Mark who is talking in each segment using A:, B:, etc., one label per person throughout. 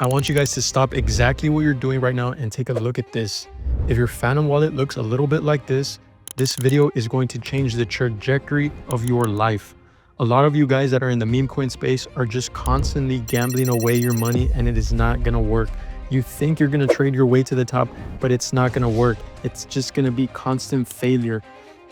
A: I want you guys to stop exactly what you're doing right now and take a look at this. If your Phantom wallet looks a little bit like this video is going to change the trajectory of your life. A lot of you guys that are in the meme coin space are just constantly gambling away your money, and it is not going to work. You think you're going to trade your way to the top, but it's not going to work. It's just going to be constant failure.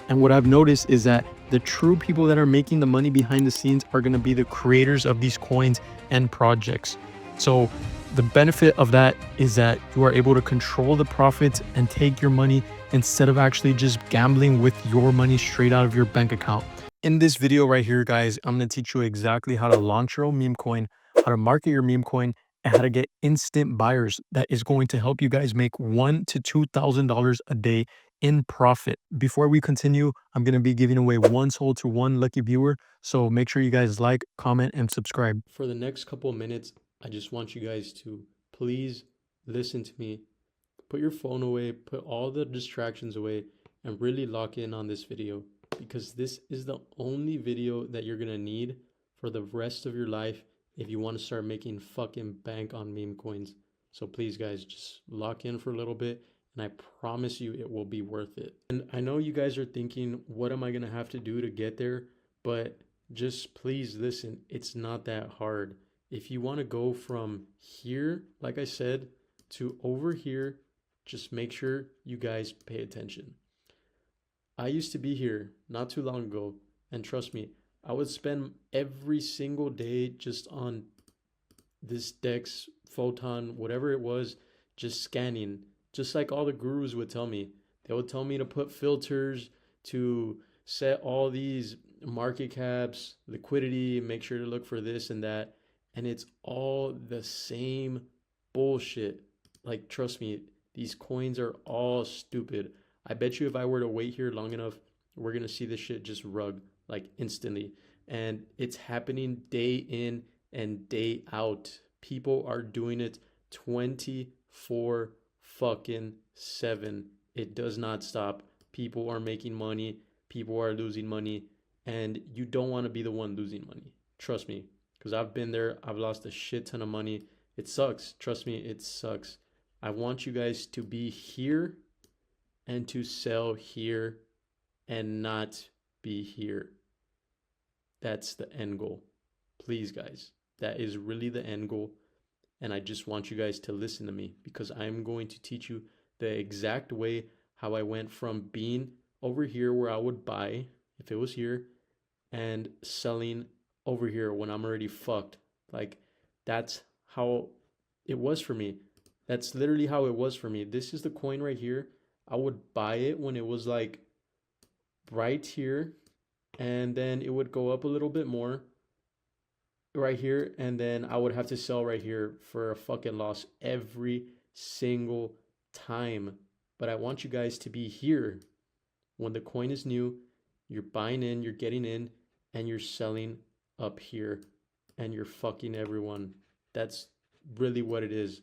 A: And what I've noticed is that the true people that are making the money behind the scenes are going to be the creators of these coins and projects. So the benefit of that is that you are able to control the profits and take your money instead of actually just gambling with your money straight out of your bank account. In this video right here, guys, I'm going to teach you exactly how to launch your own meme coin, how to market your meme coin, and how to get instant buyers that is going to help you guys make $1,000 to $2,000 a day in profit. Before we continue, I'm going to be giving away one soul to one lucky viewer. So make sure you guys like, comment, and subscribe. For the next couple of minutes, I just want you guys to please listen to me. Put your phone away, put all the distractions away, and really lock in on this video, because this is the only video that you're gonna need for the rest of your life if you want to start making fucking bank on meme coins. So please, guys, just lock in for a little bit, and I promise you it will be worth it. And I know you guys are thinking, what am I gonna have to do to get there? But just please listen, it's not that hard. If you want to go from here, like I said, to over here, just make sure you guys pay attention. I used to be here not too long ago, and trust me, I would spend every single day just on this Dex, Photon, whatever it was, just scanning, just like all the gurus would tell me. They would tell me to put filters, to set all these market caps, liquidity, make sure to look for this and that. And it's all the same bullshit. Like, trust me, these coins are all stupid. I bet you if I were to wait here long enough, we're going to see this shit just rug like instantly. And it's happening day in and day out. People are doing it 24 fucking 7. It does not stop. People are making money, people are losing money, and you don't want to be the one losing money. Trust me, because I've been there. I've lost a shit ton of money. It sucks. Trust me, it sucks. I want you guys to be here and to sell here and not be here. That's the end goal. Please, guys, that is really the end goal. And I just want you guys to listen to me, because I'm going to teach you the exact way how I went from being over here where I would buy if it was here and selling over here when I'm already fucked. Like, that's how it was for me. That's literally how it was for me. This is the coin right here. I would buy it when it was like right here, and then it would go up a little bit more right here, and then I would have to sell right here for a fucking loss every single time. But I want you guys to be here when the coin is new. You're buying in, you're getting in, and you're selling up here, and you're fucking everyone. That's really what it is.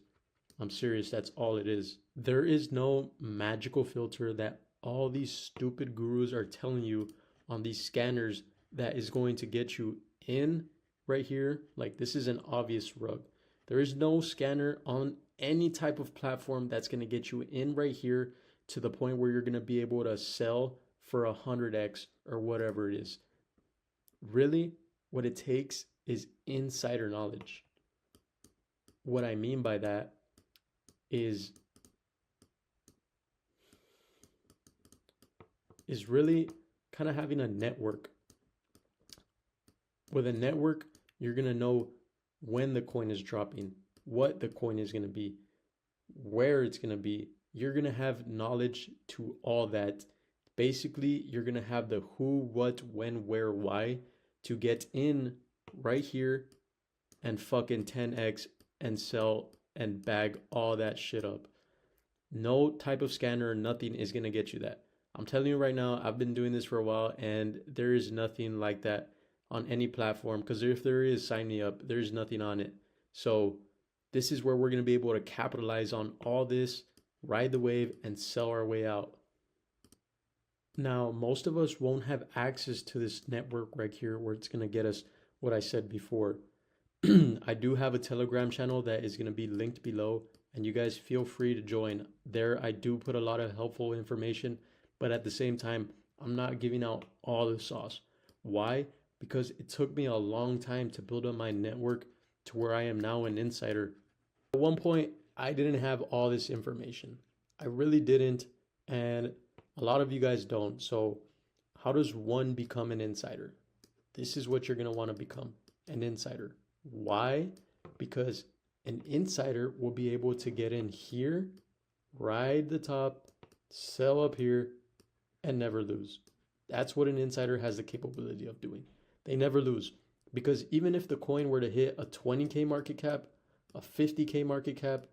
A: I'm serious, that's all it is. There is no magical filter that all these stupid gurus are telling you on these scanners that is going to get you in right here. Like, this is an obvious rug. There is no scanner on any type of platform that's going to get you in right here to the point where you're going to be able to sell for 100x or whatever it is. Really, what it takes is insider knowledge. What I mean by that is really kind of having a network. With a network, you're going to know when the coin is dropping, what the coin is going to be, where it's going to be. You're going to have knowledge to all that. Basically, you're going to have the who, what, when, where, why to get in right here and fucking 10x and sell and bag all that shit up. No type of scanner, nothing is going to get you that. I'm telling you right now, I've been doing this for a while, and there is nothing like that on any platform, because if there is, sign me up. There's nothing on it. So this is where we're going to be able to capitalize on all this, ride the wave, and sell our way out. Now, most of us won't have access to this network right here where it's going to get us what I said before. I do have a Telegram channel that is going to be linked below, and you guys feel free to join. There, I do put a lot of helpful information, but at the same time, I'm not giving out all the sauce. Why? Because it took me a long time to build up my network to where I am now an insider. At one point, I didn't have all this information. I really didn't, and a lot of you guys don't. So, how does one become an insider? This is what you're going to want to become, an insider. Why? Because an insider will be able to get in here, ride the top, sell up here, and never lose. That's what an insider has the capability of doing. They never lose. Because even if the coin were to hit a 20K market cap, a 50K market cap,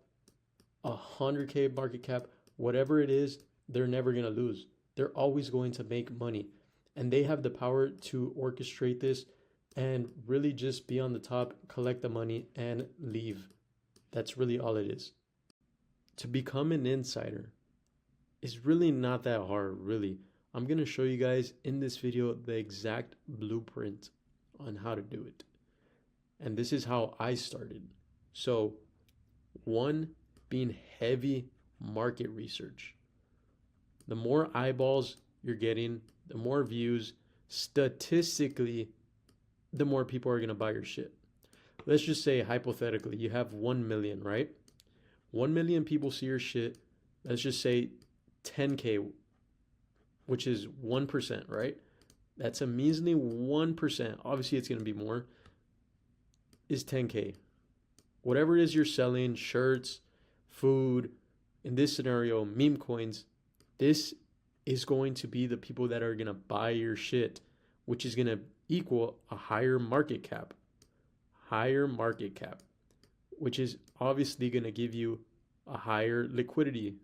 A: a 100K market cap, whatever it is, they're never going to lose. They're always going to make money. And they have the power to orchestrate this and really just be on the top, collect the money, and leave. That's really all it is. To become an insider is really not that hard, really. I'm going to show you guys in this video the exact blueprint on how to do it. And this is how I started. So, one, being heavy market research. The more eyeballs you're getting, the more views, statistically, the more people are going to buy your shit. Let's just say, hypothetically, you have 1 million, right? 1 million people see your shit. Let's just say 10K, which is 1%, right? That's a measly 1%. Obviously, it's going to be more, is 10K. Whatever it is you're selling, shirts, food, in this scenario, meme coins, this is going to be the people that are going to buy your shit, which is going to equal a higher market cap, which is obviously going to give you a higher liquidity,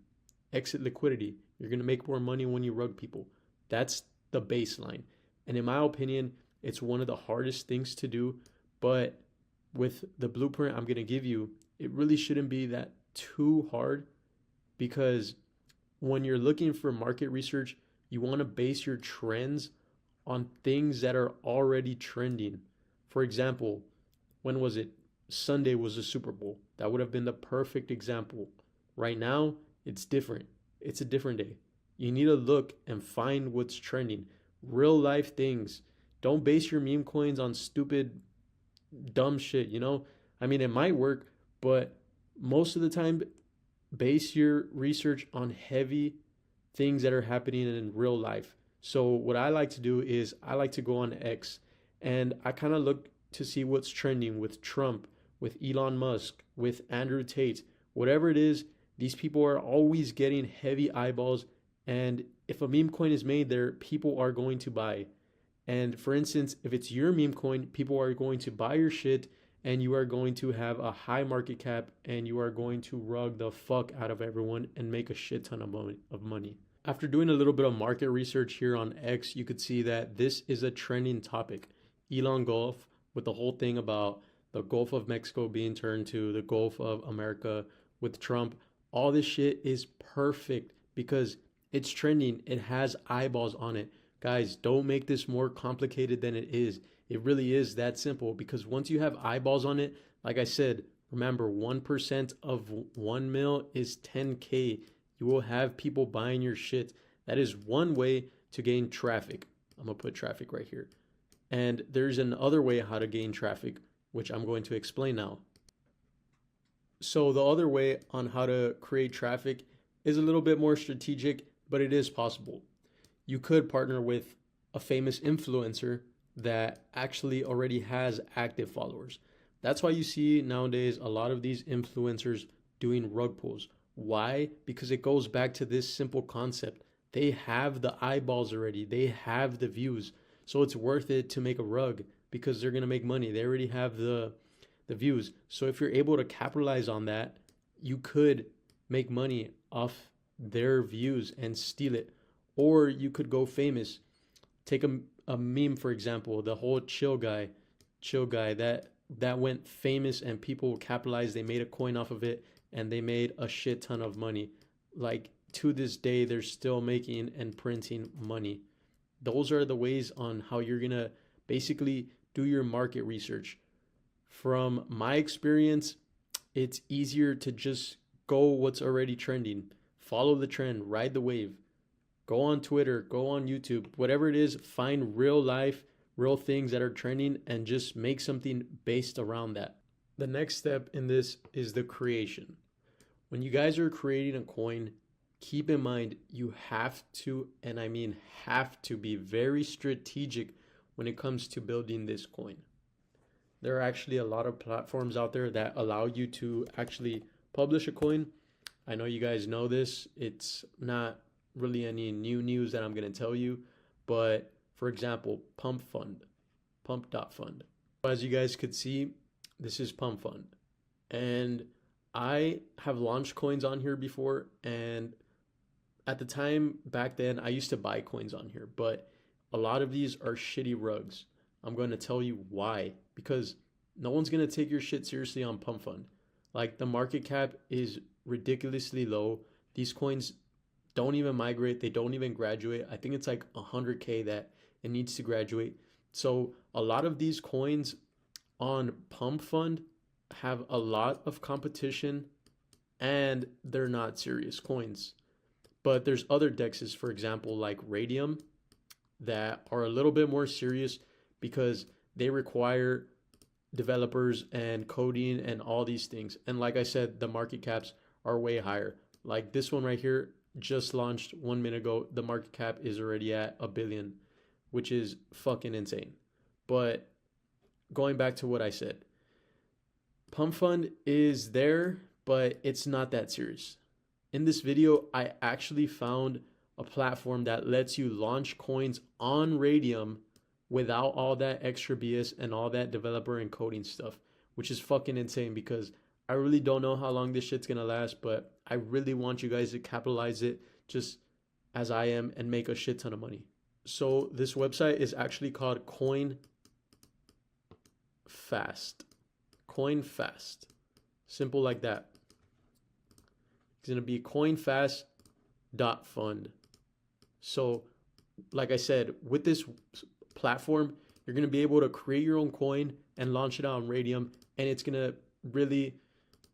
A: exit liquidity. You're going to make more money when you rug people. That's the baseline. And in my opinion, it's one of the hardest things to do, but with the blueprint I'm going to give you, it really shouldn't be that too hard, because when you're looking for market research, you want to base your trends on things that are already trending. For example, when was it? Sunday was the Super Bowl. That would have been the perfect example. Right now, it's different. It's a different day. You need to look and find what's trending. Real life things. Don't base your meme coins on stupid, dumb shit, you know? I mean, it might work, but most of the time, base your research on heavy things that are happening in real life. So what I like to do is I like to go on X, and I kind of look to see what's trending with Trump, with Elon Musk, with Andrew Tate, whatever it is. These people are always getting heavy eyeballs, and if a meme coin is made there, people are going to buy. And for instance, if it's your meme coin, people are going to buy your shit, and you are going to have a high market cap, and you are going to rug the fuck out of everyone and make a shit ton of money. After doing a little bit of market research here on X, you could see that this is a trending topic. Elon Gulf, with the whole thing about the Gulf of Mexico being turned to the Gulf of America with Trump, all this shit is perfect because it's trending. It has eyeballs on it. Guys, don't make this more complicated than it is. It really is that simple, because once you have eyeballs on it, like I said, remember 1% of 1 mil is 10K. You will have people buying your shit. That is one way to gain traffic. I'm going to put traffic right here. And there's another way how to gain traffic, which I'm going to explain now. So the other way on how to create traffic is a little bit more strategic, but it is possible. You could partner with a famous influencer that actually already has active followers. That's why you see nowadays a lot of these influencers doing rug pulls. Why? Because it goes back to this simple concept. They have the eyeballs already. They have the views. So it's worth it to make a rug because they're going to make money. They already have the views. So if you're able to capitalize on that, you could make money off their views and steal it. Or you could go famous. Take a meme, for example, the whole chill guy that went famous and people capitalized. They made a coin off of it and they made a shit ton of money. Like to this day, they're still making and printing money. Those are the ways on how you're going to basically do your market research. From my experience, it's easier to just go what's already trending, follow the trend, ride the wave. Go on Twitter, go on YouTube, whatever it is, find real life, real things that are trending and just make something based around that. The next step in this is the creation. When you guys are creating a coin, keep in mind you have to, and I mean have to, be very strategic when it comes to building this coin. There are actually a lot of platforms out there that allow you to actually publish a coin. I know you guys know this. It's not really any new news that I'm going to tell you, but for example, Pump.Fun, Pump.Fun. As you guys could see, this is Pump.Fun. And I have launched coins on here before, and at the time back then, I used to buy coins on here, but a lot of these are shitty rugs. I'm going to tell you why. Because no one's going to take your shit seriously on Pump.Fun. Like, the market cap is ridiculously low. These coins don't even migrate. They don't even graduate. I think it's like 100K that it needs to graduate. So a lot of these coins on Pump.Fun have a lot of competition, and they're not serious coins. But there's other dexes, for example, like Radium, that are a little bit more serious because they require developers and coding and all these things. And like I said, the market caps are way higher. Like this one right here just launched 1 minute ago. The market cap is already at a billion, which is fucking insane. But going back to what I said, Pump.Fun is there, but it's not that serious. In this video, I actually found a platform that lets you launch coins on Radium without all that extra BS and all that developer and coding stuff, which is fucking insane because I really don't know how long this shit's gonna last, but I really want you guys to capitalize it just as I am and make a shit ton of money. So this website is actually called coinfast. Coinfast. Simple like that. It's gonna be coinfast.fun. So like I said, with this platform, you're going to be able to create your own coin and launch it on Radium, and it's going to really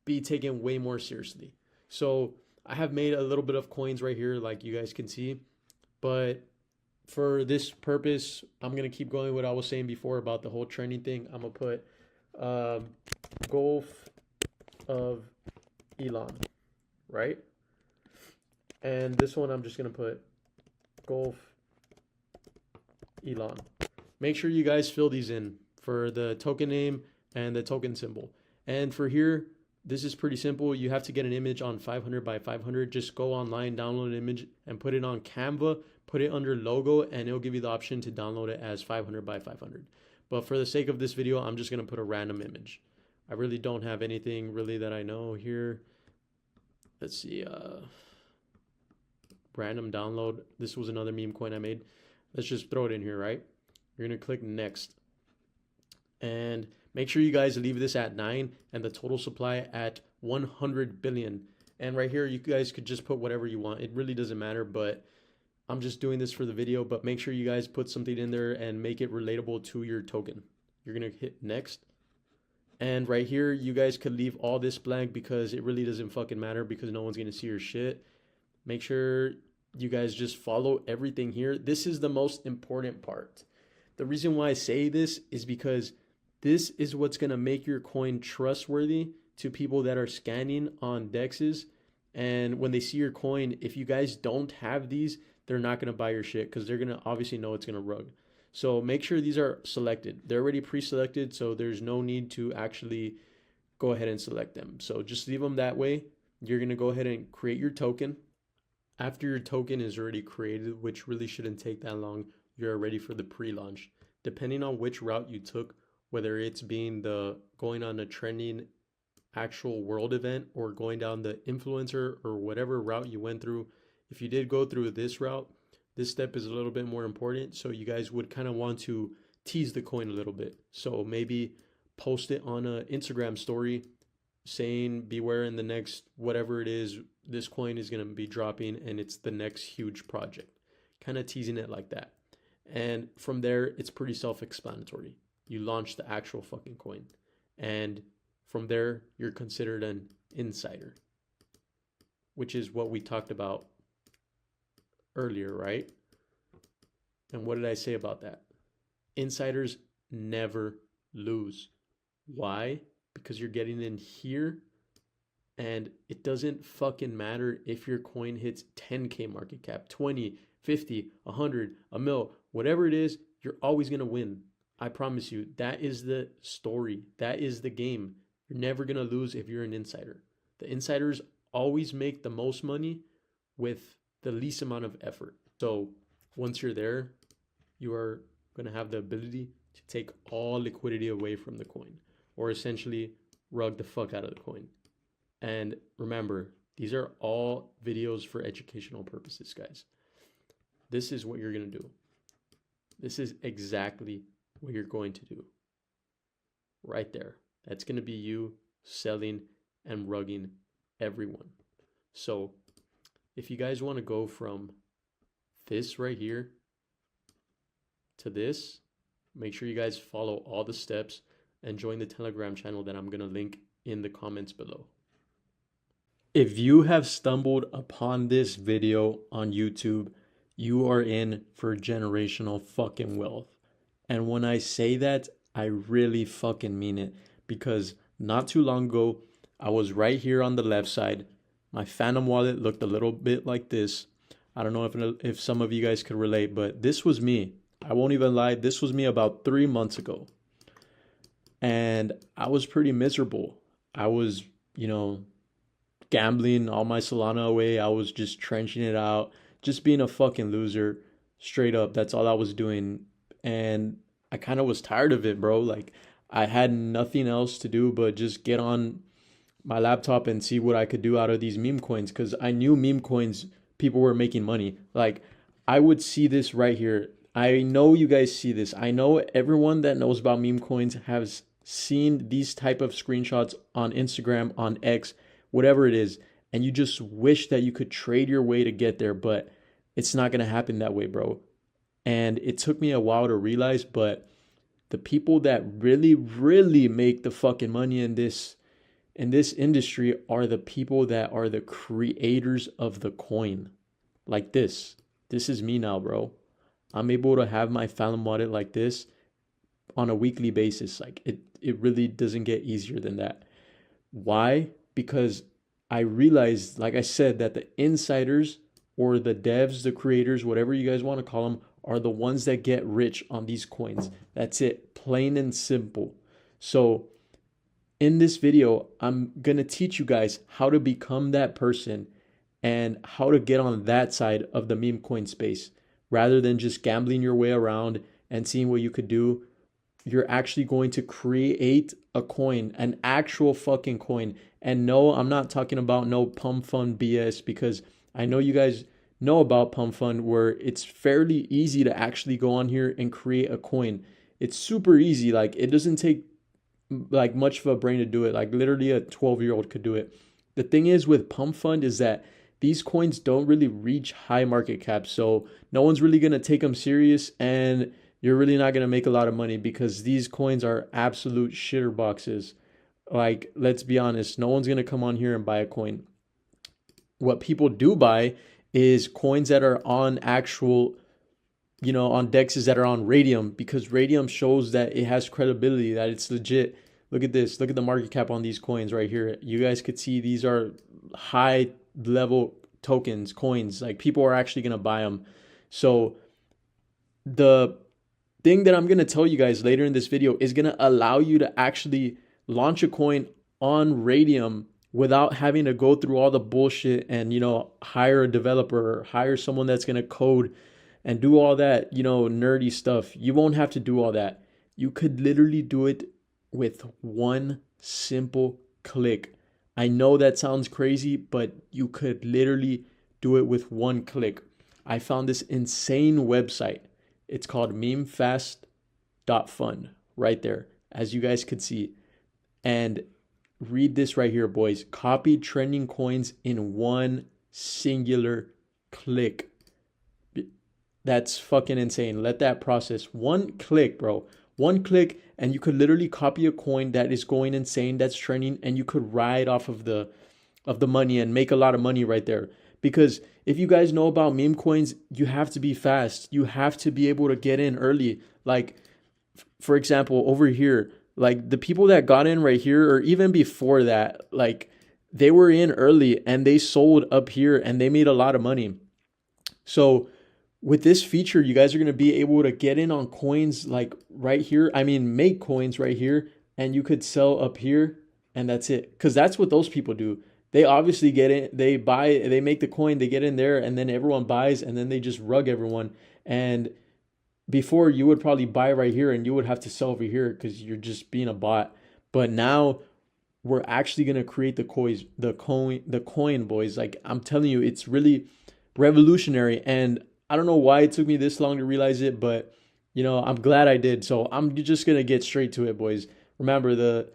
A: be taken way more seriously. So I have made a little bit of coins right here, like you guys can see, but for this purpose, I'm going to keep going what I was saying before about the whole trending thing. I'm going to put Golf of Elon, right? And this one, I'm just going to put Golf Elon. Make sure you guys fill these in for the token name and the token symbol. And for here, this is pretty simple. You have to get an image on 500 by 500. Just go online, download an image, and put it on Canva. Put it under logo, and it'll give you the option to download it as 500 by 500. But for the sake of this video, I'm just going to put a random image. I really don't have anything really that I know here. Let's see. Random download. This was another meme coin I made. Let's just throw it in here, right? You're going to click next. And make sure you guys leave this at 9 and the total supply at 100 billion. And right here, you guys could just put whatever you want. It really doesn't matter, but I'm just doing this for the video. But make sure you guys put something in there and make it relatable to your token. You're going to hit next. And right here, you guys could leave all this blank because it really doesn't fucking matter because no one's going to see your shit. Make sure you guys just follow everything here. This is the most important part. The reason why I say this is because this is what's going to make your coin trustworthy to people that are scanning on dexes. And when they see your coin, if you guys don't have these, they're not going to buy your shit because they're going to obviously know it's going to rug. So make sure these are selected. They're already pre-selected, so there's no need to actually go ahead and select them. So just leave them that way. You're going to go ahead and create your token. After your token is already created, which really shouldn't take that long, you're ready for the pre-launch. Depending on which route you took, whether it's being the going on a trending actual world event or going down the influencer or whatever route you went through, if you did go through this route, this step is a little bit more important. So you guys would kind of want to tease the coin a little bit. So maybe post it on an Instagram story saying beware in the next whatever it is, this coin is going to be dropping and it's the next huge project. Kind of teasing it like that. And from there, it's pretty self-explanatory. You launch the actual fucking coin. And from there, you're considered an insider, which is what we talked about earlier, right? And what did I say about that? Insiders never lose. Why? Because you're getting in here, and it doesn't fucking matter if your coin hits 10K market cap, 20, 50, 100, a mil, whatever it is, you're always going to win. I promise you, that is the story. That is the game. You're never going to lose if you're an insider. The insiders always make the most money with the least amount of effort. So once you're there, you are going to have the ability to take all liquidity away from the coin, or essentially rug the fuck out of the coin. And remember, these are all videos for educational purposes, guys. This is what you're going to do. This is exactly what you're going to do. Right there. That's going to be you selling and rugging everyone. So if you guys want to go from this right here to this, make sure you guys follow all the steps and join the Telegram channel that I'm going to link in the comments below. If you have stumbled upon this video on YouTube, you are in for generational fucking wealth. And when I say that, I really fucking mean it, because not too long ago, I was right here on the left side. My Phantom wallet looked a little bit like this. I don't know if some of you guys could relate, but this was me. I won't even lie. This was me about 3 months ago. And I was pretty miserable. I was, gambling all my Solana away. I was just trenching it out, just being a fucking loser. Straight up, that's all I was doing. And I kind of was tired of it, bro. Like, I had nothing else to do but just get on my laptop and see what I could do out of these meme coins, because I knew meme coins, people were making money. Like, I would see this right here. I know you guys see this. I know everyone that knows about meme coins has seen these type of screenshots on Instagram, on X, whatever it is, and you just wish that you could trade your way to get there, but it's not going to happen that way, bro. And it took me a while to realize, but the people that really, really make the fucking money in this industry are the people that are the creators of the coin. Like this. This is me now, bro. I'm able to have my Phantom wallet like this on a weekly basis. Like, it really doesn't get easier than that. Why? Because I realized, like I said, that the insiders or the devs, the creators, whatever you guys want to call them, are the ones that get rich on these coins. That's it, plain and simple. So in this video, I'm going to teach you guys how to become that person and how to get on that side of the meme coin space. Rather than just gambling your way around and seeing what you could do, you're actually going to create a coin, an actual fucking coin. And no, I'm not talking about no Pump.Fun BS, because I know you guys know about Pump.Fun, where it's fairly easy to actually go on here and create a coin. It's super easy. Like, it doesn't take like much of a brain to do it. Like, literally a 12-year-old could do it. The thing is with Pump.Fun is that these coins don't really reach high market caps, so no one's really going to take them serious, and you're really not going to make a lot of money, because these coins are absolute shitter boxes. Like, let's be honest, no one's going to come on here and buy a coin. What people do buy is coins that are on actual, on dexes that are on radium, because radium shows that it has credibility, that it's legit. Look at this. Look at the market cap on these coins right here. You guys could see these are high level tokens, coins. Like, people are actually going to buy them. So the thing that I'm going to tell you guys later in this video is going to allow you to actually launch a coin on radium without having to go through all the bullshit and, hire a developer or hire someone that's going to code and do all that, nerdy stuff. You won't have to do all that. You could literally do it with one simple click. I know that sounds crazy, but you could literally do it with one click. I found this insane website. It's called memefast.fun right there, as you guys could see. And read this right here, boys. Copy trending coins in one singular click. That's fucking insane. Let that process. One click, bro. One click and you could literally copy a coin that is going insane, that's trending, and you could ride off of the money and make a lot of money right there. Because if you guys know about meme coins, you have to be fast. You have to be able to get in early. Like, for example, over here, like the people that got in right here, or even before that, like they were in early and they sold up here and they made a lot of money. So with this feature, you guys are going to be able to get in on coins like right here. I mean, make coins right here, and you could sell up here, and that's it. Because that's what those people do. They obviously get in, they buy, they make the coin, they get in there, and then everyone buys, and then they just rug everyone. And before, you would probably buy right here and you would have to sell over here because you're just being a bot. But now we're actually gonna create the coin, boys. Like I'm telling you, it's really revolutionary. And I don't know why it took me this long to realize it, but I'm glad I did. So I'm just gonna get straight to it, boys. Remember, the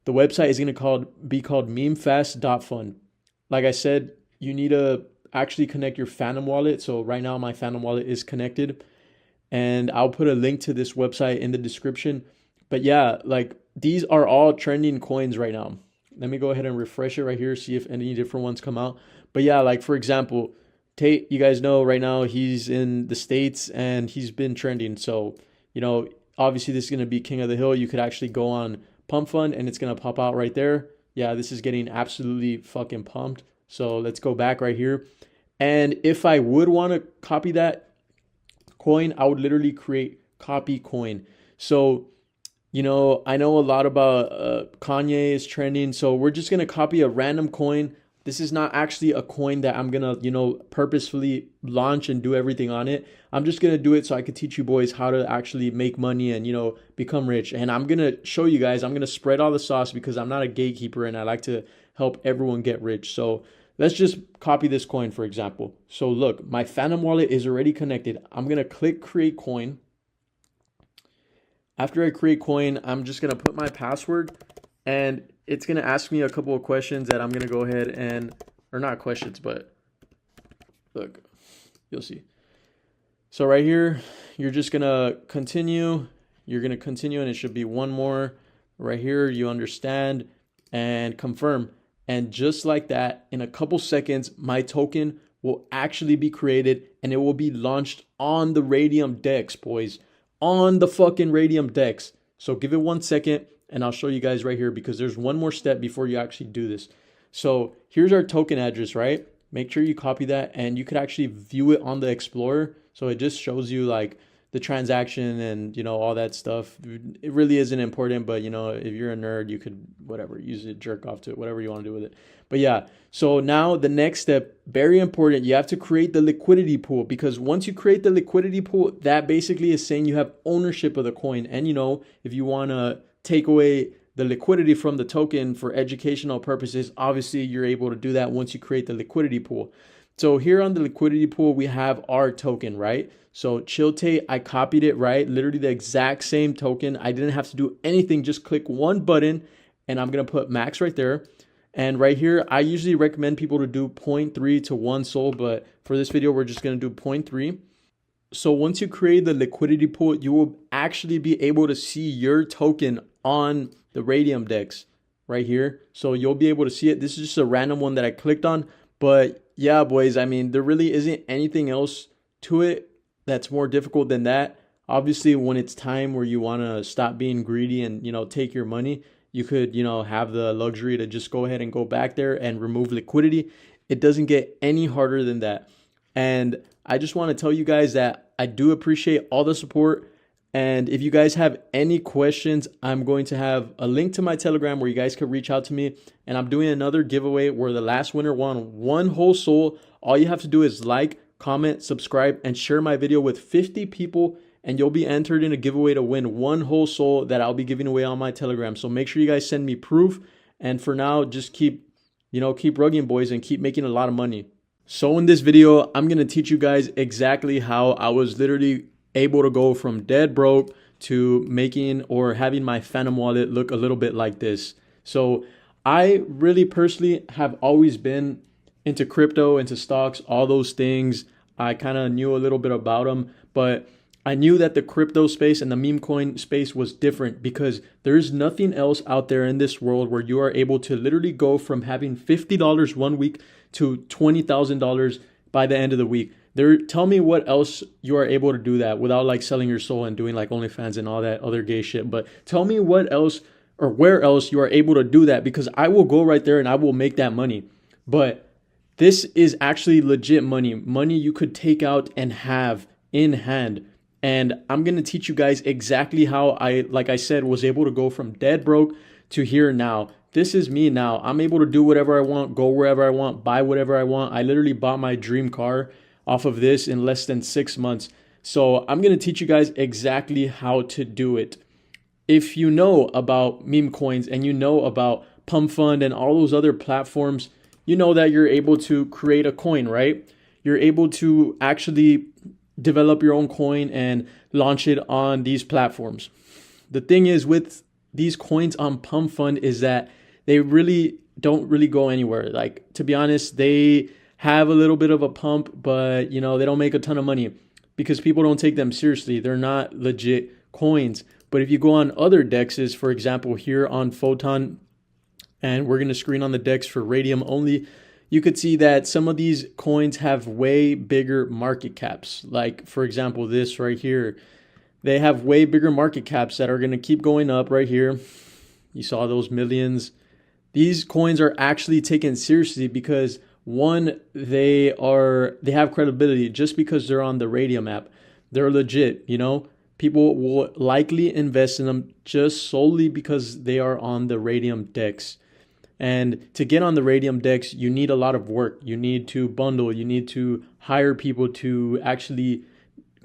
A: website is gonna be called memefast.fun. Like I said, you need to actually connect your Phantom wallet. So right now my Phantom wallet is connected, and I'll put a link to this website in the description. But yeah, like these are all trending coins right now. Let me go ahead and refresh it right here, see if any different ones come out. But yeah, like for example, Tate, you guys know right now he's in the States and he's been trending. So, obviously this is going to be king of the hill. You could actually go on Pump.Fun and it's going to pop out right there. Yeah, this is getting absolutely fucking pumped. So let's go back right here. And if I would want to copy that coin, I would literally create copy coin. So, I know a lot about Kanye is trending. So we're just going to copy a random coin. This is not actually a coin that I'm going to, purposefully launch and do everything on it. I'm just going to do it so I could teach you boys how to actually make money and, become rich. And I'm going to show you guys, I'm going to spread all the sauce because I'm not a gatekeeper and I like to help everyone get rich. So let's just copy this coin, for example. So look, my Phantom wallet is already connected. I'm going to click create coin. After I create coin, I'm just going to put my password, and it's going to ask me a couple of questions that I'm going to go ahead and, or not questions, but look, you'll see. So right here, you're just going to continue. You're going to continue, and it should be one more. Right here, you understand and confirm. And just like that, in a couple seconds, my token will actually be created and it will be launched on the Radium DEX, boys. On the fucking Radium DEX. So give it 1 second and I'll show you guys right here because there's one more step before you actually do this. So here's our token address, right? Make sure you copy that and you could actually view it on the Explorer. So it just shows you like the transaction and all that stuff. It really isn't important, but if you're a nerd, you could whatever, use it, jerk off to it, whatever you want to do with it. But yeah, so now the next step, very important, you have to create the liquidity pool, because once you create the liquidity pool, that basically is saying you have ownership of the coin. And if you want to take away the liquidity from the token for educational purposes, obviously you're able to do that once you create the liquidity pool. So here on the liquidity pool, we have our token, right? So Chiltate, I copied it, right? Literally the exact same token. I didn't have to do anything, just click one button and I'm going to put max right there. And right here, I usually recommend people to do 0.3 to 1 SOL, but for this video, we're just going to do 0.3. So once you create the liquidity pool, you will actually be able to see your token on the Radium DEX right here. So you'll be able to see it. This is just a random one that I clicked on. But yeah, boys, I mean, there really isn't anything else to it that's more difficult than that. Obviously, when it's time where you want to stop being greedy and, take your money, you could, have the luxury to just go ahead and go back there and remove liquidity. It doesn't get any harder than that. And I just want to tell you guys that I do appreciate all the support. And if you guys have any questions, I'm going to have a link to my Telegram where you guys could reach out to me. And I'm doing another giveaway where the last winner won 1 whole SOL. All you have to do is like, comment, subscribe, and share my video with 50 people. And you'll be entered in a giveaway to win 1 whole SOL that I'll be giving away on my Telegram. So make sure you guys send me proof. And for now, just keep rugging, boys, and keep making a lot of money. So in this video, I'm going to teach you guys exactly how I was literally able to go from dead broke to making or having my Phantom wallet look a little bit like this. So I really personally have always been into crypto, into stocks, all those things. I kind of knew a little bit about them, but I knew that the crypto space and the meme coin space was different because there's nothing else out there in this world where you are able to literally go from having $50 one week to $20,000 by the end of the week. Tell me what else you are able to do that without like selling your soul and doing like OnlyFans and all that other gay shit. But tell me what else or where else you are able to do that, because I will go right there and I will make that money. But this is actually legit money you could take out and have in hand. And I'm going to teach you guys exactly how like I said, was able to go from dead broke to here now. This is me now. I'm able to do whatever I want, go wherever I want, buy whatever I want. I literally bought my dream car off of this in less than 6 months. So I'm going to teach you guys exactly how to do it. If you know about meme coins and you know about Pump.Fun and all those other platforms, you know that you're able to create a coin, right? You're able to actually develop your own coin and launch it on these platforms. The thing is with these coins on Pump.Fun is that they really don't really go anywhere. Like, to be honest, they have a little bit of a pump, but you know, they don't make a ton of money because people don't take them seriously. They're not legit coins. But if you go on other dexes, for example, here on Photon, and we're going to screen on the dex for radium only, you could see that some of these coins have way bigger market caps. Like, for example, this right here, they have way bigger market caps that are going to keep going up right here. You saw those millions. These coins are actually taken seriously because one, they have credibility just because they're on the Radium app. They're legit, you know. People will likely invest in them just solely because they are on the Radium DEX. And to get on the Radium DEX, you need a lot of work. You need to bundle, you need to hire people to actually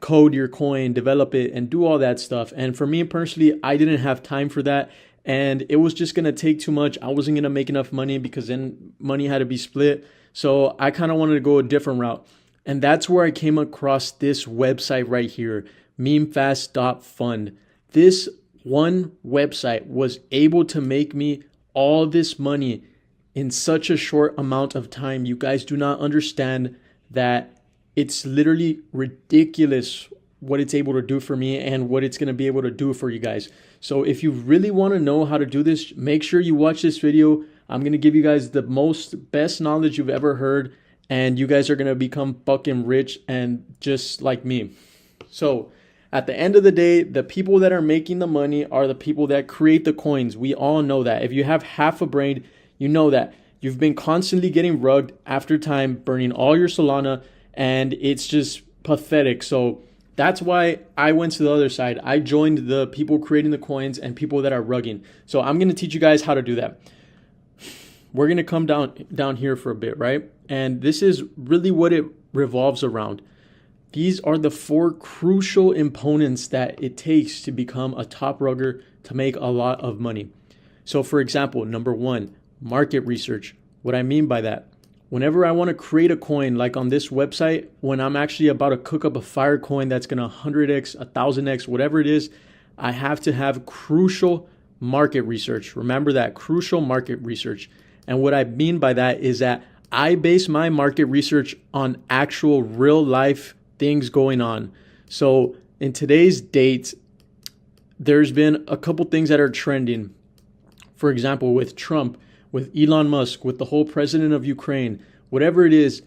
A: code your coin, develop it, and do all that stuff. And for me personally, I didn't have time for that. And it was just going to take too much. I wasn't going to make enough money because then money had to be split. So I kind of wanted to go a different route. And that's where I came across this website right here, memefast.fun. This one website was able to make me all this money in such a short amount of time. You guys do not understand that it's literally ridiculous what it's able to do for me and what it's going to be able to do for you guys. So if you really want to know how to do this, make sure you watch this video. I'm going to give you guys the best knowledge you've ever heard, and you guys are going to become fucking rich and just like me. So at the end of the day, the people that are making the money are the people that create the coins. We all know that. If you have half a brain, you know that. You've been constantly getting rugged after time, burning all your Solana, and it's just pathetic. So that's why I went to the other side. I joined the people creating the coins and people that are rugging. So I'm going to teach you guys how to do that. We're going to come down here for a bit, right? And this is really what it revolves around. These are the 4 crucial components that it takes to become a top rugger to make a lot of money. So for example, number 1, market research. What I mean by that, whenever I want to create a coin like on this website, when I'm actually about to cook up a fire coin that's going to 100x, 1000x, whatever it is, I have to have crucial market research. Remember that, crucial market research. And what I mean by that is that I base my market research on actual real life things going on. So in today's date, there's been a couple things that are trending. For example, with Trump, with Elon Musk, with the whole president of Ukraine, whatever it is,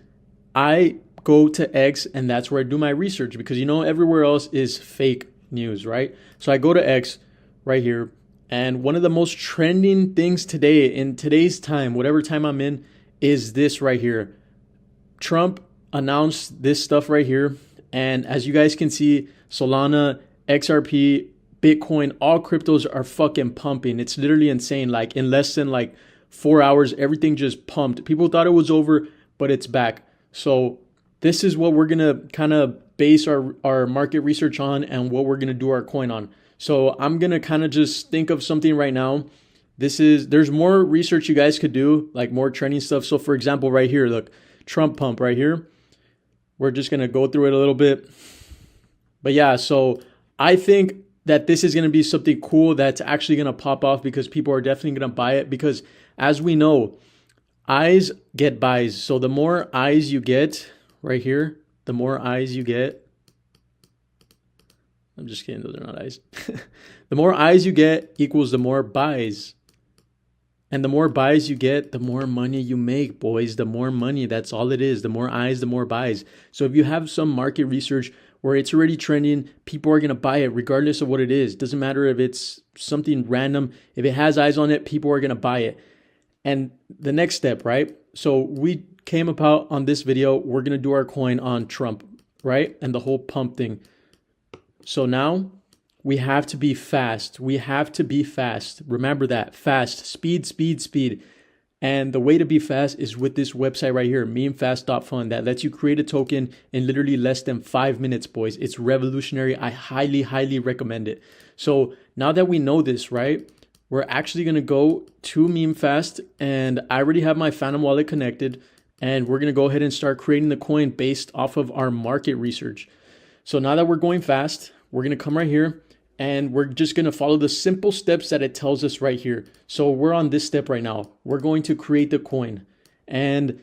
A: I go to X and that's where I do my research, because you know everywhere else is fake news, right? So I go to X right here, and one of the most trending things today, in today's time, whatever time I'm in, is this right here. Trump announced this stuff right here. And as you guys can see, Solana, XRP, Bitcoin, all cryptos are fucking pumping. It's literally insane. Like in less than like 4 hours, everything just pumped. People thought it was over, but it's back. So this is what we're going to kind of base our market research on and what we're going to do our coin on. So I'm going to kind of just think of something right now. There's more research you guys could do, like more trending stuff. So for example, right here, look, Trump pump right here. We're just going to go through it a little bit. But yeah, so I think that this is going to be something cool that's actually going to pop off, because people are definitely going to buy it, because as we know, eyes get buys. So the more eyes you get right here, the more eyes you get, I'm just kidding. Those are not eyes. The more eyes you get equals the more buys. And the more buys you get, the more money you make, boys. The more money, that's all it is. The more eyes, the more buys. So if you have some market research where it's already trending, people are going to buy it regardless of what it is. Doesn't matter if it's something random. If it has eyes on it, people are going to buy it. And the next step, right? So we came about on this video, we're going to do our coin on Trump, right? And the whole pump thing. So now we have to be fast. We have to be fast. Remember that. Fast. Speed, speed, speed. And the way to be fast is with this website right here, memefast.fun, that lets you create a token in literally less than 5 minutes, boys. It's revolutionary. I highly, highly recommend it. So now that we know this, right, we're actually going to go to Memefast, and I already have my Phantom wallet connected, and we're going to go ahead and start creating the coin based off of our market research. So now that we're going fast, we're going to come right here, and we're just going to follow the simple steps that it tells us right here. So we're on this step right now. We're going to create the coin. And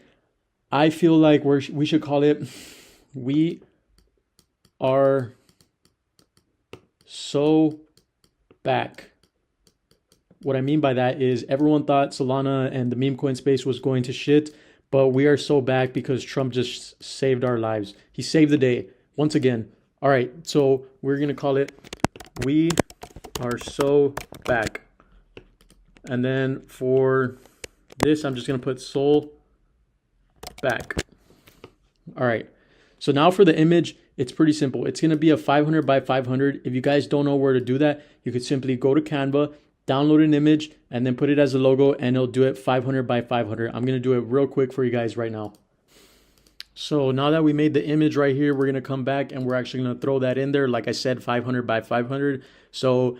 A: I feel like we should call it, we are so back. What I mean by that is everyone thought Solana and the meme coin space was going to shit, but we are so back because Trump just saved our lives. He saved the day once again. All right, so we're going to call it we are so back. And then for this, I'm just going to put soul back. All right. So now for the image, it's pretty simple. It's going to be a 500 by 500. If you guys don't know where to do that, you could simply go to Canva, download an image, and then put it as a logo, and it'll do it 500 by 500. I'm going to do it real quick for you guys right now. So now that we made the image right here, we're going to come back and we're actually going to throw that in there. Like I said, 500 by 500. So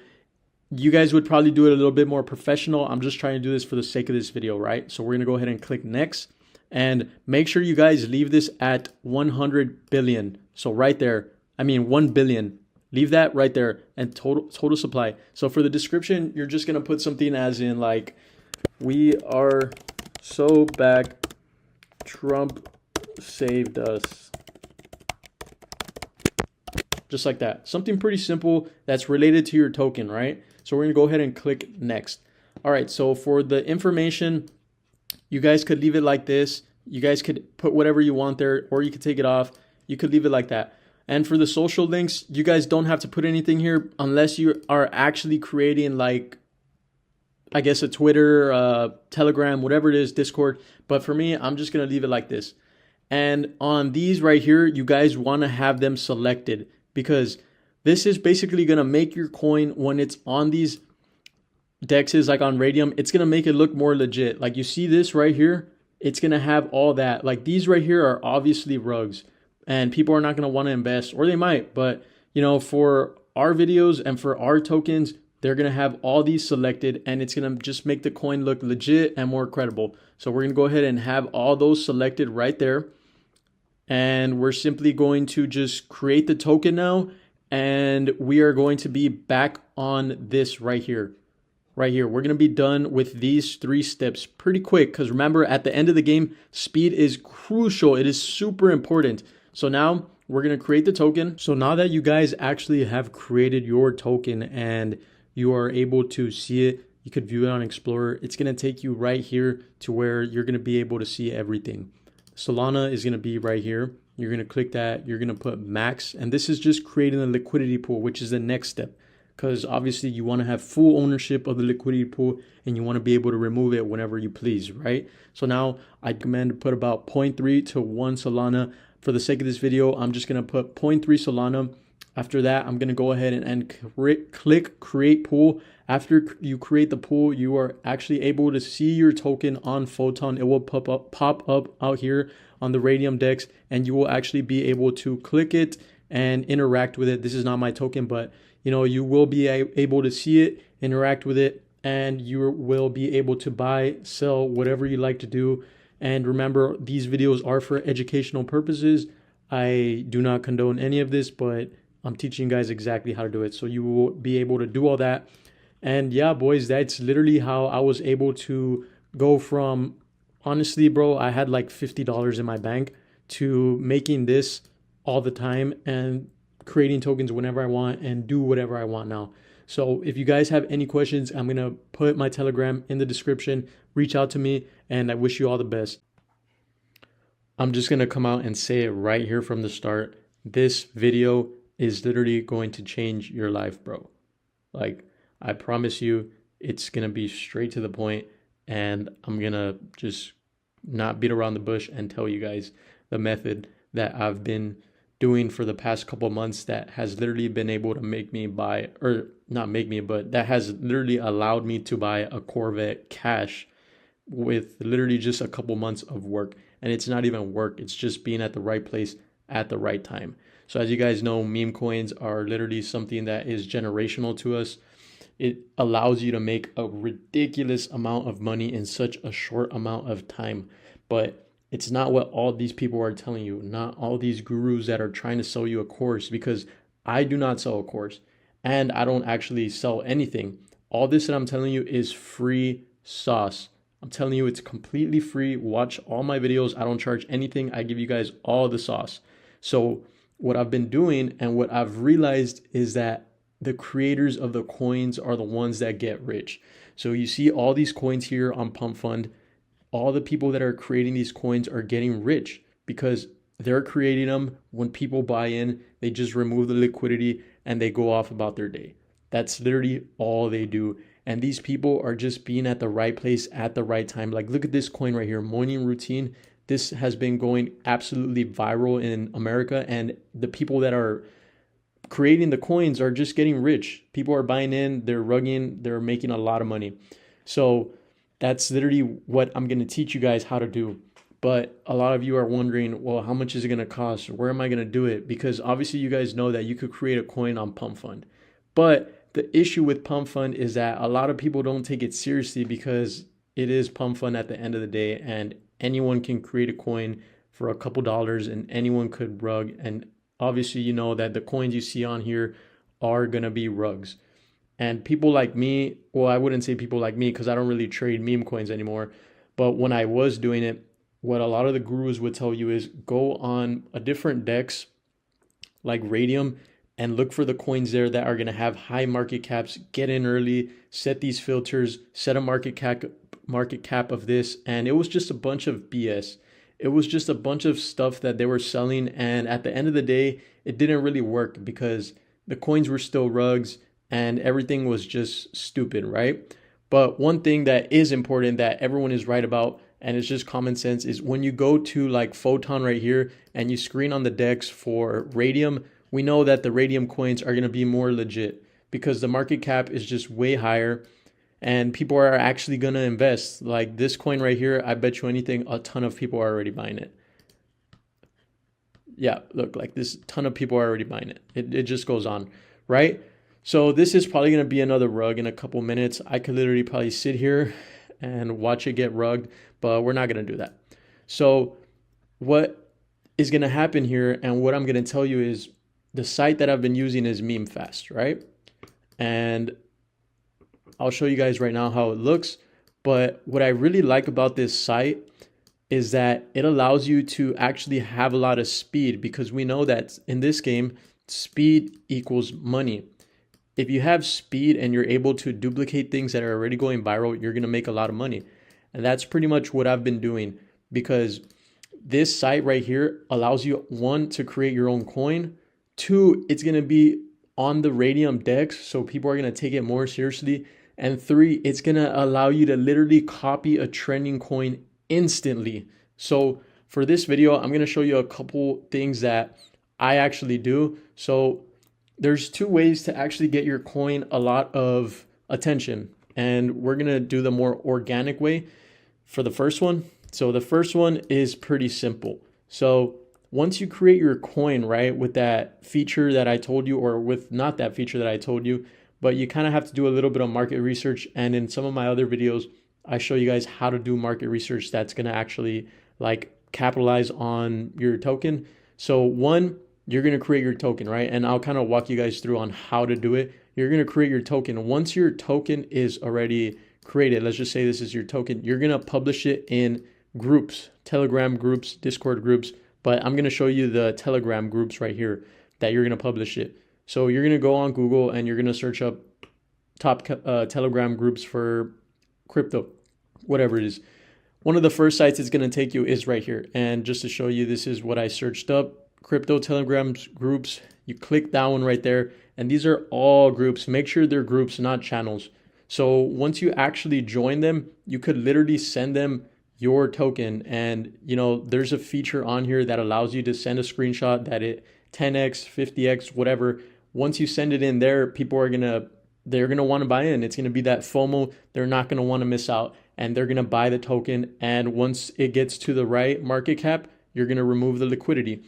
A: you guys would probably do it a little bit more professional. I'm just trying to do this for the sake of this video, right? So we're going to go ahead and click next, and make sure you guys leave this at 100 billion. So right there, I mean 1 billion. Leave that right there, and total supply. So for the description, you're just going to put something as in like, we are so back, Trump saved us. Just like that. Something pretty simple that's related to your token, right? So we're going to go ahead and click next. All right, so for the information, you guys could leave it like this. You guys could put whatever you want there, or you could take it off. You could leave it like that. And for the social links, you guys don't have to put anything here unless you are actually creating, like, I guess a Twitter, Telegram, whatever it is, Discord. But for me, I'm just going to leave it like this. And on these right here, you guys want to have them selected, because this is basically going to make your coin, when it's on these dexes, like on Radium, it's going to make it look more legit. Like you see this right here, it's going to have all that. Like these right here are obviously rugs, and people are not going to want to invest, or they might. But, you know, for our videos and for our tokens, they're going to have all these selected, and it's going to just make the coin look legit and more credible. So we're going to go ahead and have all those selected right there. And we're simply going to just create the token now. And we are going to be back on this right here. Right here. We're going to be done with these 3 steps pretty quick, because remember, at the end of the game, speed is crucial. It is super important. So now we're going to create the token. So now that you guys actually have created your token and you are able to see it, you could view it on Explorer. It's going to take you right here to where you're going to be able to see everything. Solana is going to be right here. You're going to click that. You're going to put max. And this is just creating a liquidity pool, which is the next step. Because obviously you want to have full ownership of the liquidity pool, and you want to be able to remove it whenever you please, right? So now I recommend to put about 0.3 to 1 Solana. For the sake of this video, I'm just going to put 0.3 Solana. After that, I'm going to go ahead and click create pool. After you create the pool, you are actually able to see your token on Photon. It will pop up out here on the Radium Dex, and you will actually be able to click it and interact with it. This is not my token, but you know, you will be able to see it, interact with it, and you will be able to buy, sell, whatever you like to do. And remember, these videos are for educational purposes. I do not condone any of this, but I'm teaching you guys exactly how to do it. So you will be able to do all that. And yeah, boys, that's literally how I was able to go from, honestly, bro, I had like $50 in my bank, to making this all the time. And creating tokens whenever I want and do whatever I want now. So if you guys have any questions, I'm going to put my Telegram in the description. Reach out to me, and I wish you all the best. I'm just going to come out and say it right here from the start. This video is literally going to change your life, bro. Like, I promise you, it's going to be straight to the point, and I'm going to just not beat around the bush and tell you guys the method that I've been doing for the past couple months that has literally been able to make me buy, or not make me, but that has literally allowed me to buy a Corvette cash with literally just a couple months of work. And it's not even work, it's just being at the right place at the right time. So as you guys know, meme coins are literally something that is generational to us. It allows you to make a ridiculous amount of money in such a short amount of time. But it's not what all these people are telling you, not all these gurus that are trying to sell you a course, because I do not sell a course and I don't actually sell anything. All this that I'm telling you is free sauce. I'm telling you, it's completely free. Watch all my videos. I don't charge anything. I give you guys all the sauce. So what I've been doing and what I've realized is that the creators of the coins are the ones that get rich. So you see all these coins here on Pump.Fun. All the people that are creating these coins are getting rich because they're creating them. When people buy in, they just remove the liquidity and they go off about their day. That's literally all they do. And these people are just being at the right place at the right time. Like, look at this coin right here, morning routine. This has been going absolutely viral in America, and the people that are creating the coins are just getting rich. People are buying in, they're rugging, they're making a lot of money. So that's literally what I'm going to teach you guys how to do. But a lot of you are wondering, well, how much is it going to cost? Where am I going to do it? Because obviously you guys know that you could create a coin on Pump.Fun. But the issue with Pump.Fun is that a lot of people don't take it seriously because it is Pump.Fun at the end of the day, and anyone can create a coin for a couple dollars and anyone could rug. And obviously, you know that the coins you see on here are going to be rugs. And people like me, well, I wouldn't say people like me because I don't really trade meme coins anymore. But when I was doing it, what a lot of the gurus would tell you is go on a different DEX like Radium and look for the coins there that are going to have high market caps. Get in early, set these filters, set a market cap of this. And it was just a bunch of BS. It was just a bunch of stuff that they were selling. And at the end of the day, it didn't really work because the coins were still rugs and everything was just stupid, right? But one thing that is important that everyone is right about, and it's just common sense, is when you go to like Photon right here and you screen on the DEX for Radium, we know that the Radium coins are going to be more legit because the market cap is just way higher and people are actually going to invest. Like this coin right here, I bet you anything, a ton of people are already buying it. Yeah, look, like this ton of people are already buying it. It just goes on, right? So this is probably going to be another rug in a couple minutes. I could literally probably sit here and watch it get rugged, but we're not going to do that. So what is going to happen here and what I'm going to tell you is the site that I've been using is memefast, right? And I'll show you guys right now how it looks. But what I really like about this site is that it allows you to actually have a lot of speed, because we know that in this game, speed equals money. If you have speed and you're able to duplicate things that are already going viral, you're going to make a lot of money. And that's pretty much what I've been doing, because this site right here allows you, one, to create your own coin. Two, it's going to be on the Radium DEX, so people are going to take it more seriously. And three, it's going to allow you to literally copy a trending coin instantly. So for this video, I'm going to show you a couple things that I actually do. So there's two ways to actually get your coin a lot of attention, and we're going to do the more organic way for the first one. So the first one is pretty simple. So once you create your coin, right, with that feature that I told you, or with not that feature that I told you, but you kind of have to do a little bit of market research. And in some of my other videos, I show you guys how to do market research that's going to actually like capitalize on your token. So one, you're going to create your token, right? And I'll kind of walk you guys through on how to do it. You're going to create your token. Once your token is already created, let's just say this is your token, you're going to publish it in groups, Telegram groups, Discord groups, but I'm going to show you the Telegram groups right here. that you're going to publish it. So you're going to go on Google and you're going to search up top Telegram groups for crypto, whatever it is. One of the first sites it's going to take you is right here. And just to show you, this is what I searched up, crypto Telegram groups. You click that one right there. And these are all groups. Make sure they're groups, not channels. So once you actually join them, you could literally send them your token. And you know, there's a feature on here that allows you to send a screenshot that it 10x, 50x, whatever. Once you send it in there, people are they're gonna want to buy in. It's gonna be that FOMO. They're not gonna want to miss out, and they're gonna buy the token. And once it gets to the right market cap, you're gonna remove the liquidity.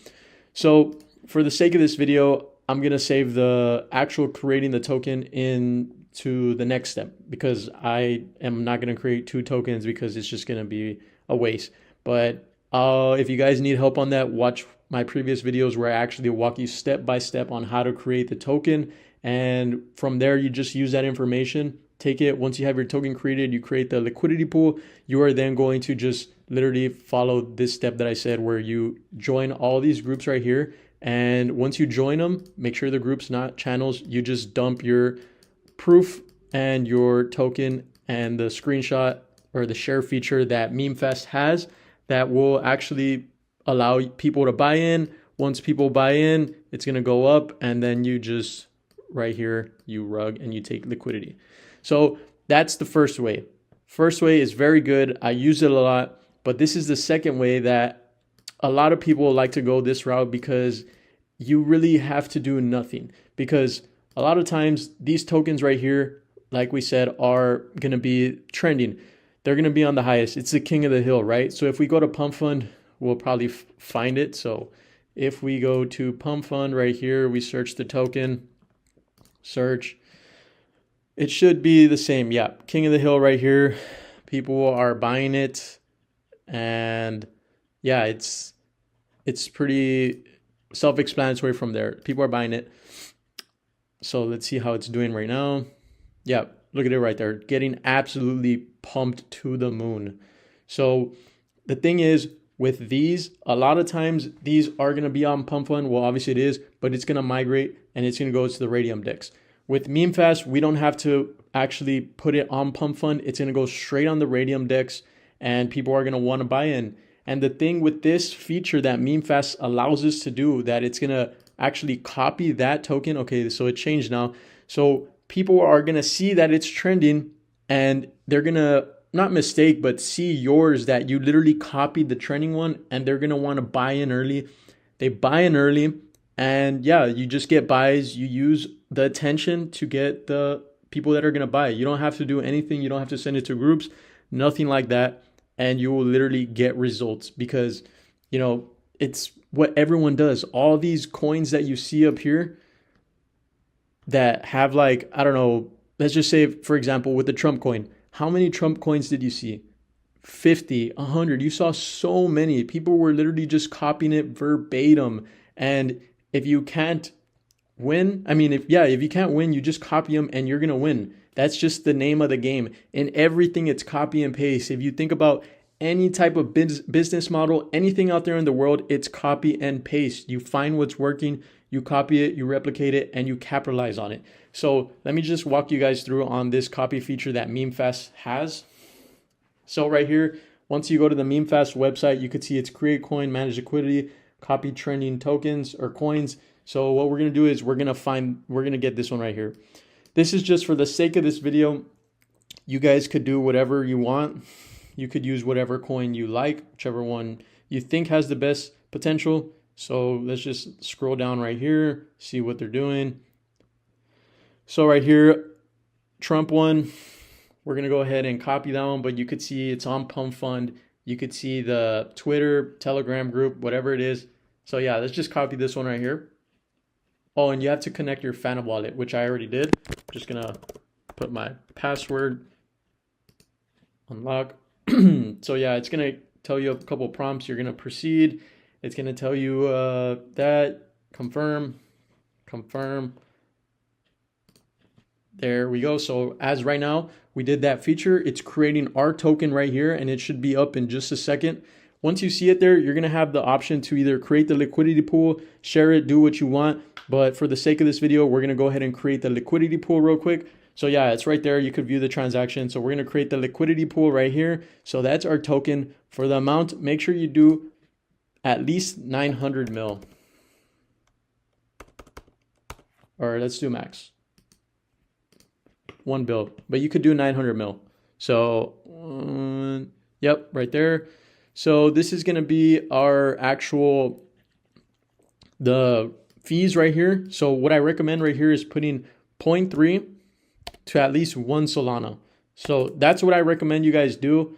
A: So for the sake of this video, I'm gonna save the actual creating the token into the next step, because I am not gonna create 2 tokens because it's just gonna be a waste. But if you guys need help on that, watch my previous videos where I actually walk you step by step on how to create the token. And from there, you just use that information, take it. Once you have your token created, you create the liquidity pool. You are then going to just literally follow this step that I said, where you join all these groups right here. And once you join them, make sure the groups, not channels. You just dump your proof and your token and the screenshot or the share feature that memefast has that will actually allow people to buy in. Once people buy in, it's going to go up, and then you just right here, you rug and you take liquidity. So that's the first way. First way is very good. I use it a lot, but this is the second way that a lot of people like to go this route, because you really have to do nothing. Because a lot of times these tokens right here, like we said, are going to be trending. They're going to be on the highest. It's the king of the hill, right? So if we go to Pump.Fun, we'll probably find it. So if we go to Pump.Fun right here, we search the token, search, it should be the same. Yeah, king of the hill right here. People are buying it, and yeah, it's pretty self-explanatory from there. People are buying it. So let's see how it's doing right now. Yeah, look at it right there, getting absolutely pumped to the moon. So the thing is, with these, a lot of times these are going to be on Pump.Fun. Well, obviously it is, but it's going to migrate and it's going to go to the Radium DEX. With memefast, we don't have to actually put it on Pump.Fun. It's going to go straight on the Radium DEX, and people are going to want to buy in. And the thing with this feature that memefast allows us to do, that it's going to actually copy that token. Okay, so it changed now. So people are going to see that it's trending, and they're going to not mistake, but see yours that you literally copied the trending one, and they're going to want to buy in early. They buy in early, and yeah, you just get buys. You use the attention to get the people that are going to buy. You don't have to do anything. You don't have to send it to groups, nothing like that. And you will literally get results, because, you know, it's what everyone does. All these coins that you see up here that have, like, I don't know, let's just say, for example, with the Trump coin, how many Trump coins did you see? 50, 100. You saw so many. People were literally just copying it verbatim. And if you can't win, I mean, if you can't win, you just copy them and you're going to win. That's just the name of the game. In everything, it's copy and paste. If you think about any type of business model, anything out there in the world, it's copy and paste. You find what's working, you copy it, you replicate it, and you capitalize on it. So let me just walk you guys through on this copy feature that memefast has. So right here, once you go to the memefast website, you could see it's create coin, manage liquidity, copy trending tokens or coins. So what we're going to do is we're going to get this one right here. This is just for the sake of this video. You guys could do whatever you want. You could use whatever coin you like, whichever one you think has the best potential. So let's just scroll down right here, see what they're doing. So right here, Trump one, we're going to go ahead and copy that one, but you could see it's on Pump.Fun. You could see the Twitter, Telegram group, whatever it is. So yeah, let's just copy this one right here. Oh, and you have to connect your Phantom wallet, which I already did. I'm just going to put my password, unlock. So yeah, it's going to tell you a couple prompts. You're going to proceed. It's going to tell you that, confirm. There we go. So as right now, we did that feature. It's creating our token right here, and it should be up in just a second. Once you see it there, you're going to have the option to either create the liquidity pool, share it, do what you want. But for the sake of this video, we're going to go ahead and create the liquidity pool real quick. So yeah, it's right there. You could view the transaction. So we're going to create the liquidity pool right here. So that's our token. For the amount, make sure you do at least 900 mil. Or let's do max. 1 bill. But you could do 900 mil. So, yep, right there. So this is going to be our actual, the fees right here. So what I recommend right here is putting 0.3 to at least 1 Solana. So that's what I recommend you guys do.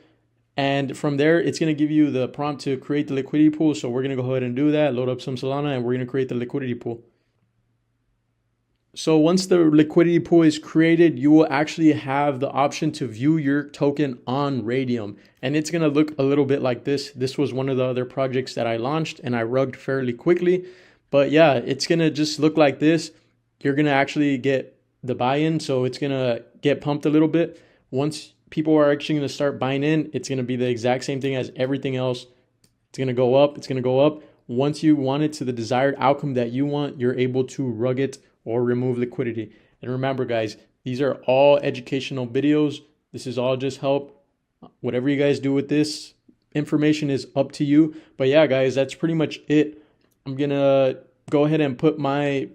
A: And from there, it's going to give you the prompt to create the liquidity pool. So we're going to go ahead and do that, load up some Solana, and we're going to create the liquidity pool. So once the liquidity pool is created, you will actually have the option to view your token on Radium. And it's going to look a little bit like this. This was one of the other projects that I launched and I rugged fairly quickly. But yeah, it's going to just look like this. You're going to actually get the buy-in. So it's going to get pumped a little bit. Once people are actually going to start buying in, it's going to be the exact same thing as everything else. It's going to go up. It's going to go up. Once you want it to the desired outcome that you want, you're able to rug it or remove liquidity. And remember, guys, these are all educational videos. This is all just help. Whatever you guys do with this information is up to you. But yeah, guys, that's pretty much it. I'm going to go ahead and put my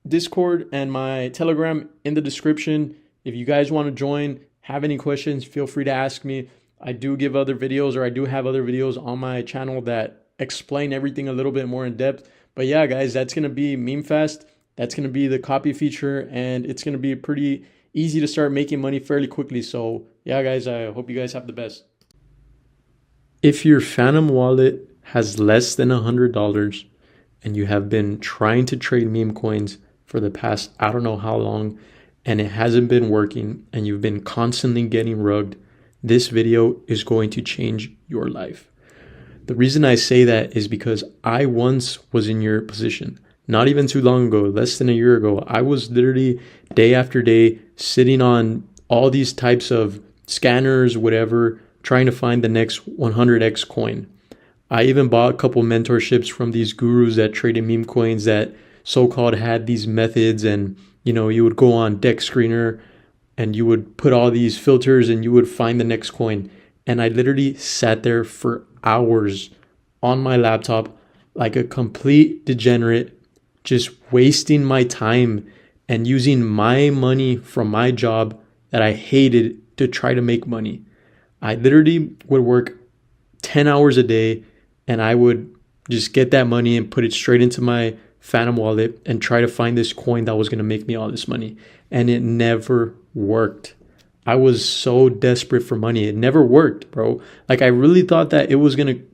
A: Discord and my Telegram in the description. If you guys want to join, have any questions, feel free to ask me. I do give other videos, or I do have other videos on my channel that explain everything a little bit more in depth. But yeah, guys, that's going to be memefast. That's going to be the copy feature, and it's going to be pretty easy to start making money fairly quickly. So yeah, guys, I hope you guys have the best. If your Phantom wallet has less than $100 and you have been trying to trade meme coins for the past, I don't know how long, and it hasn't been working and you've been constantly getting rugged, this video is going to change your life. The reason I say that is because I once was in your position. Not even too long ago, less than a year ago, I was literally day after day sitting on all these types of scanners, whatever, trying to find the next 100x coin. I even bought a couple mentorships from these gurus that traded meme coins that so-called had these methods, and you would go on Deck Screener and you would put all these filters and you would find the next coin. And I literally sat there for hours on my laptop like a complete degenerate, just wasting my time and using my money from my job that I hated to try to make money. I literally would work 10 hours a day and I would just get that money and put it straight into my Phantom wallet and try to find this coin that was going to make me all this money. And it never worked. I was so desperate for money. It never worked, bro. Like, I really thought that it was going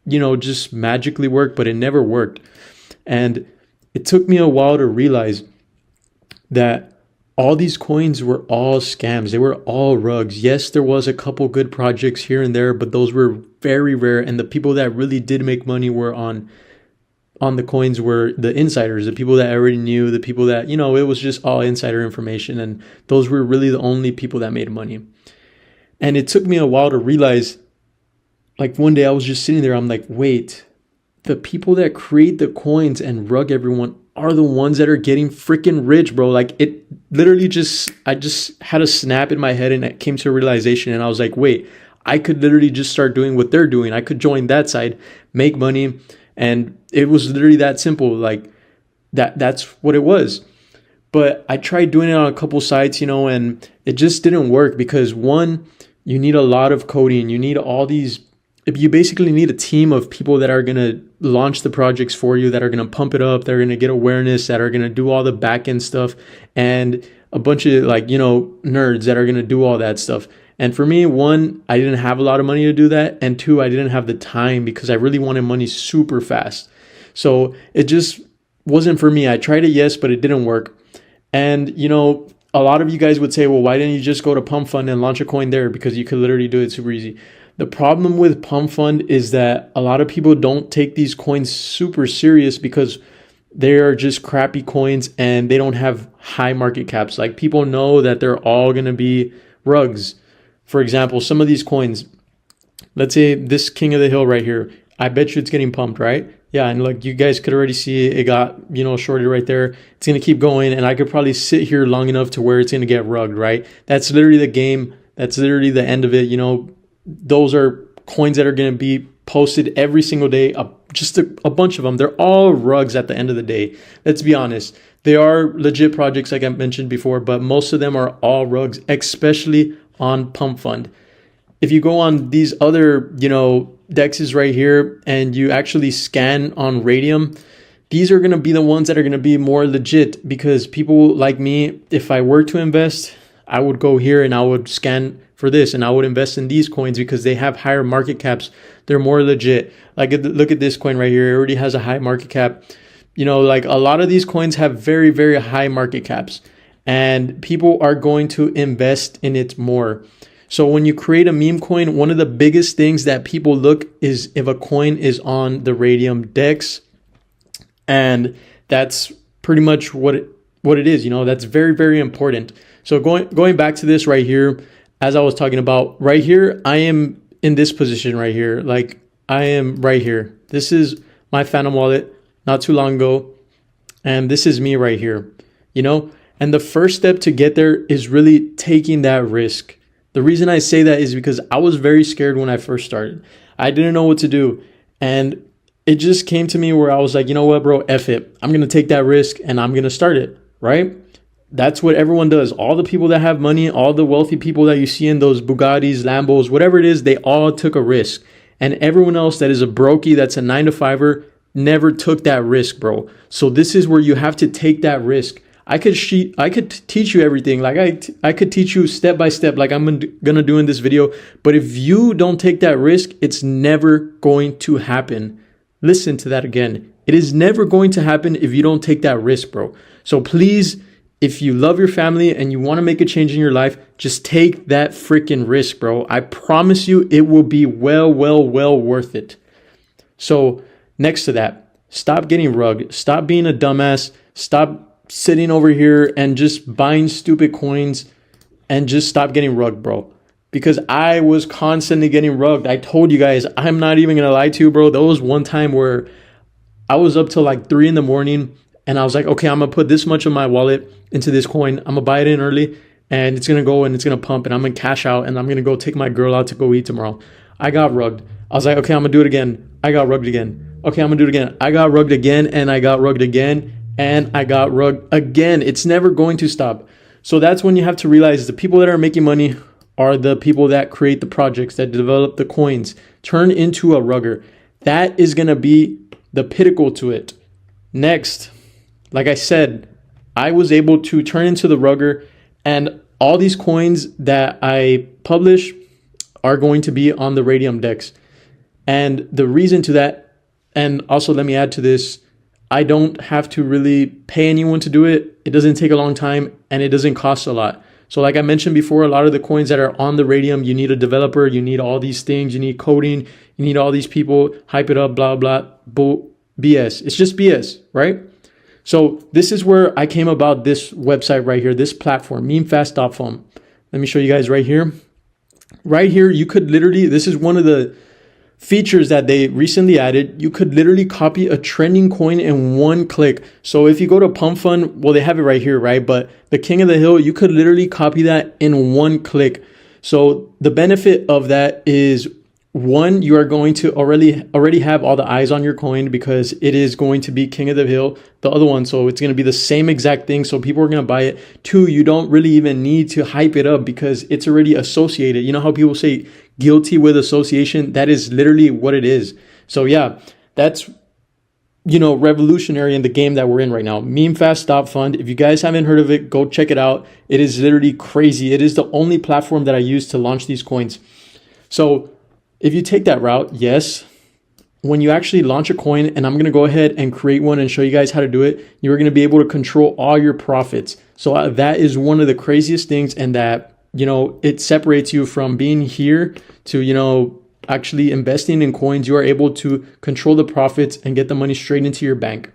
A: to, just magically work, but it never worked. And it took me a while to realize that all these coins were all scams. They were all rugs. Yes, there was a couple good projects here and there, but those were very rare. And the people that really did make money were on the coins were the insiders, the people that I already knew, the people that, it was just all insider information. And those were really the only people that made money. And it took me a while to realize, like, one day I was just sitting there, I'm like, wait, the people that create the coins and rug everyone are the ones that are getting freaking rich, bro. Like, it literally I just had a snap in my head and it came to a realization. And I was like, wait, I could literally just start doing what they're doing. I could join that side, make money. And it was literally that simple. Like, that's what it was. But I tried doing it on a couple sites, and it just didn't work because, one, you need a lot of coding. You need all these, you basically need a team of people that are going to launch the projects for you, that are going to pump it up, that are going to get awareness, that are going to do all the back end stuff, and a bunch of nerds that are going to do all that stuff. And for me, one, I didn't have a lot of money to do that. And two, I didn't have the time because I really wanted money super fast. So it just wasn't for me. I tried it, yes, but it didn't work. And, a lot of you guys would say, well, why didn't you just go to Pump.Fun and launch a coin there? Because you could literally do it super easy. The problem with Pump.Fun is that a lot of people don't take these coins super serious because they are just crappy coins and they don't have high market caps. Like, people know that they're all going to be rugs. For example, some of these coins, let's say this King of the Hill right here, I bet you it's getting pumped, right? Yeah, and look, you guys could already see it got, you know, shorted right there. It's going to keep going, and I could probably sit here long enough to where it's going to get rugged, right? That's literally the game. That's literally the end of it. You know, those are coins that are going to be posted every single day, just a bunch of them. They're all rugs at the end of the day. Let's be honest. They are legit projects like I mentioned before, but most of them are all rugs, especially on Pump.Fun. If you go on these other, you know, dexes right here and you actually scan on radium, these are going to be the ones that are going to be more legit, because people like me, if I were to invest, I would go here and I would scan for this and I would invest in these coins because they have higher market caps. They're more legit. Like, look at this coin right here. It already has a high market cap. You know, like a lot of these coins have very, very high market caps, and people are going to invest in it more. So when you create a meme coin, one of the biggest things that people look is if a coin is on the Radium DEX, and that's pretty much what it is. You know, that's very, very important. So going back to this right here, as I was talking about right here, I am in this position right here. Like, I am right here. This is my Phantom wallet not too long ago, and this is me right here, you know. And the first step to get there is really taking that risk. The reason I say that is because I was very scared when I first started. I didn't know what to do, and it just came to me where I was like, you know what, bro, F it. I'm going to take that risk and I'm going to start it, right? That's what everyone does. All the people that have money, all the wealthy people that you see in those Bugattis, Lambos, whatever it is, they all took a risk. And everyone else that is a brokey, that's a 9-to-5er, never took that risk, bro. So this is where you have to take that risk. I could teach you everything. Like I could teach you step by step, like I'm gonna do in this video. But if you don't take that risk, it's never going to happen. Listen to that again. It is never going to happen if you don't take that risk, bro. So please, if you love your family and you want to make a change in your life, just take that freaking risk, bro. I promise you it will be well worth it. So next to that, stop getting rugged. Stop being a dumbass. Stop sitting over here and just buying stupid coins, and just stop getting rugged, bro. Because I was constantly getting rugged. I told you guys, I'm not even gonna lie to you, bro. There was one time where I was up till like 3 in the morning and I was like, okay, I'm gonna put this much of my wallet into this coin. I'm gonna buy it in early and it's gonna go and it's gonna pump and I'm gonna cash out and I'm gonna go take my girl out to go eat tomorrow. I got rugged. I was like, okay, I'm gonna do it again. I got rugged again. Okay, I'm gonna do it again. I got rugged again, and I got rugged again, and I got rugged again. It's never going to stop. So that's when you have to realize the people that are making money are the people that create the projects, that develop the coins, turn into a rugger. That is going to be the pinnacle to it. Next, like I said, I was able to turn into the rugger, and all these coins that I publish are going to be on the Radium DEX. And the reason to that, and also let me add to this, I don't have to really pay anyone to do it. It doesn't take a long time and it doesn't cost a lot. So like I mentioned before, a lot of the coins that are on the Radium, you need a developer, you need all these things, you need coding, you need all these people, hype it up, blah, blah, BS. It's just BS, right? So this is where I came about this website right here, this platform, memefast.fun. Let me show you guys right here. Right here, you could literally, this is one of the features that they recently added. You could literally copy a trending coin in one click. So if you go to Pump.Fun, well, they have it right here, right? But the King of the Hill, you could literally copy that in one click. So the benefit of that is, one, you are going to already have all the eyes on your coin because it is going to be King of the Hill, the other one. So it's going to be the same exact thing. So people are going to buy it. Two, you don't really even need to hype it up because it's already associated. You know how people say guilty with association? That is literally what it is. So yeah, that's, you know, revolutionary in the game that we're in right now. Memefast.fun. If you guys haven't heard of it, go check it out. It is literally crazy. It is the only platform that I use to launch these coins. So if you take that route, yes, when you actually launch a coin, and I'm going to go ahead and create one and show you guys how to do it, you're going to be able to control all your profits. So that is one of the craziest things, and that, you know, it separates you from being here to, you know, actually investing in coins. You are able to control the profits and get the money straight into your bank.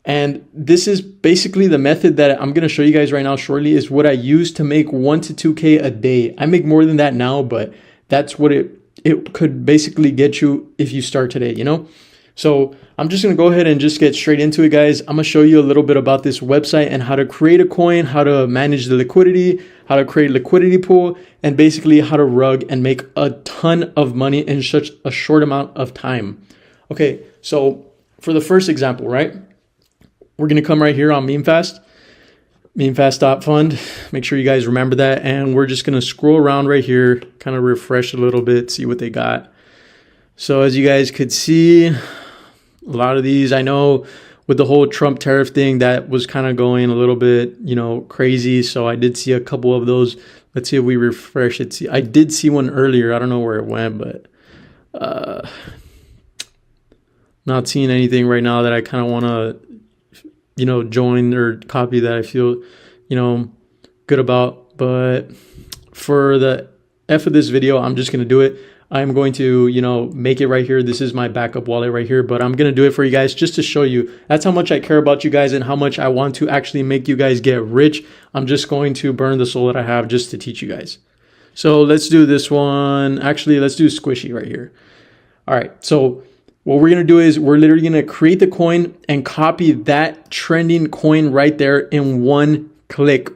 A: And this is basically the method that I'm going to show you guys right now shortly, is what I use to make 1 to 2K a day. I make more than that now, but that's what it it could basically get you if you start today, you know? So I'm just going to go ahead and just get straight into it, guys. I'm going to show you a little bit about this website and how to create a coin, how to manage the liquidity, how to create a liquidity pool, and basically how to rug and make a ton of money in such a short amount of time. Okay, so for the first example, right? We're going to come right here on memefast, memefast.fun. Make sure you guys remember that. And we're just going to scroll around right here, kind of refresh a little bit, see what they got. So as you guys could see, a lot of these, I know with the whole Trump tariff thing, that was kind of going a little bit, you know, crazy. So I did see a couple of those. Let's see if we refresh it. See, I did see one earlier. I don't know where it went, but not seeing anything right now that I kind of want to, you know, join or copy that I feel, you know, good about. But for the F of this video, I'm just going to do it. I'm going to, you know, make it right here. This is my backup wallet right here, but I'm going to do it for you guys just to show you. That's how much I care about you guys and how much I want to actually make you guys get rich. I'm just going to burn the soul that I have just to teach you guys. So let's do this one. Actually, let's do squishy right here. All right. So what we're going to do is we're literally going to create the coin and copy that trending coin right there in one click.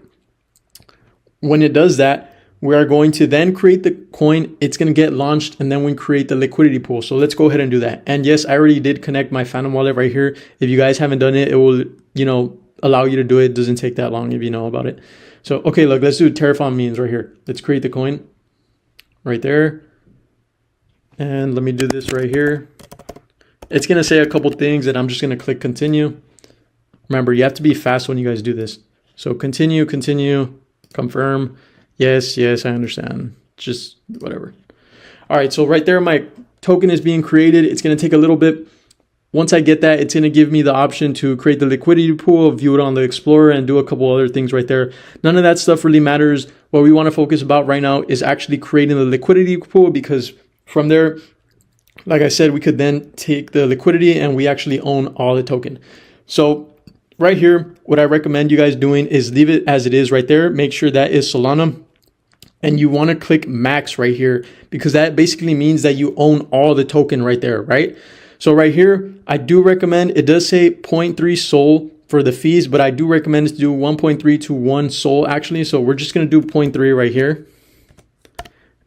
A: When it does that, we are going to then create the coin. It's going to get launched, and then we create the liquidity pool. So let's go ahead and do that. And yes, I already did connect my Phantom wallet right here. If you guys haven't done it, it will, you know, allow you to do it. It doesn't take that long if you know about it. So, okay, look, let's do Terraform means right here. Let's create the coin right there. And let me do this right here. It's going to say a couple things, and I'm just going to click continue. Remember, you have to be fast when you guys do this. So continue, continue, confirm. Yes, yes, I understand. Just whatever. All right, so right there, my token is being created. It's going to take a little bit. Once I get that, it's going to give me the option to create the liquidity pool, view it on the Explorer, and do a couple other things right there. None of that stuff really matters. What we want to focus about right now is actually creating the liquidity pool, because from there, like I said, we could then take the liquidity and we actually own all the token. So right here, what I recommend you guys doing is leave it as it is right there. Make sure that is Solana. And you want to click max right here, because that basically means that you own all the token right there, right? So right here, I do recommend, it does say 0.3 SOL for the fees, but I do recommend to do 1.3 to 1 SOL actually. So we're just going to do 0.3 right here.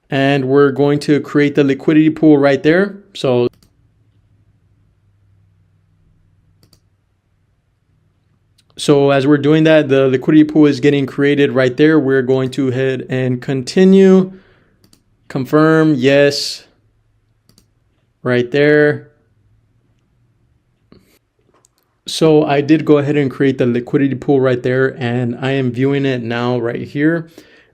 A: And we're going to create the liquidity pool right there. So as we're doing that, the liquidity pool is getting created right there. We're going to head and continue, confirm, yes, right there. So I did go ahead and create the liquidity pool right there, and I am viewing it now right here.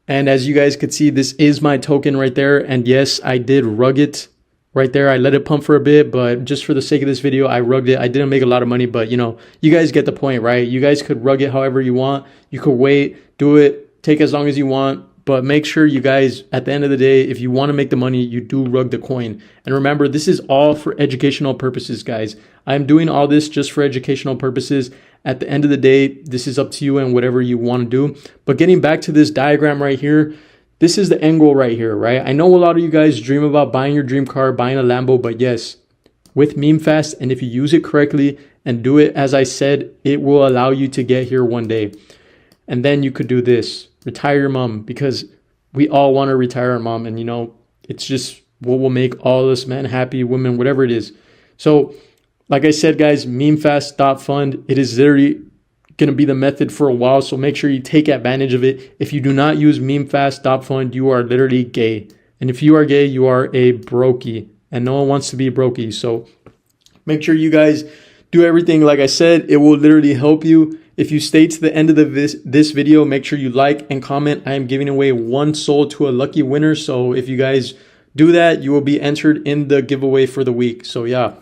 A: And as you guys could see, this is my token right there. And yes, I did rug it right there. I let it pump for a bit, but just for the sake of this video, I rugged it. I didn't make a lot of money, but you know, you guys get the point, right? You guys could rug it however you want. You could wait, do it, take as long as you want, but make sure you guys, at the end of the day, if you want to make the money, you do rug the coin. And remember, this is all for educational purposes, guys. I'm doing all this just for educational purposes. At the end of the day, this is up to you and whatever you want to do. But getting back to this diagram right here, this is the end goal right here, right? I know a lot of you guys dream about buying your dream car, buying a Lambo, but yes, with memefast, and if you use it correctly and do it as I said, it will allow you to get here one day. And then you could do this, retire your mom, because we all want to retire our mom, and you know, it's just what will make all us men happy, women, whatever it is. So like I said, guys, memefast.fun, it is literally going to be the method for a while, so make sure you take advantage of it. If you do not use memefast.fun, you are literally gay. And if you are gay, you are a brokey, and no one wants to be a brokey. So make sure you guys do everything like I said. It will literally help you. If you stay to the end of this video, make sure you like and comment. I am giving away 1 SOL to a lucky winner. So if you guys do that, you will be entered in the giveaway for the week. So yeah.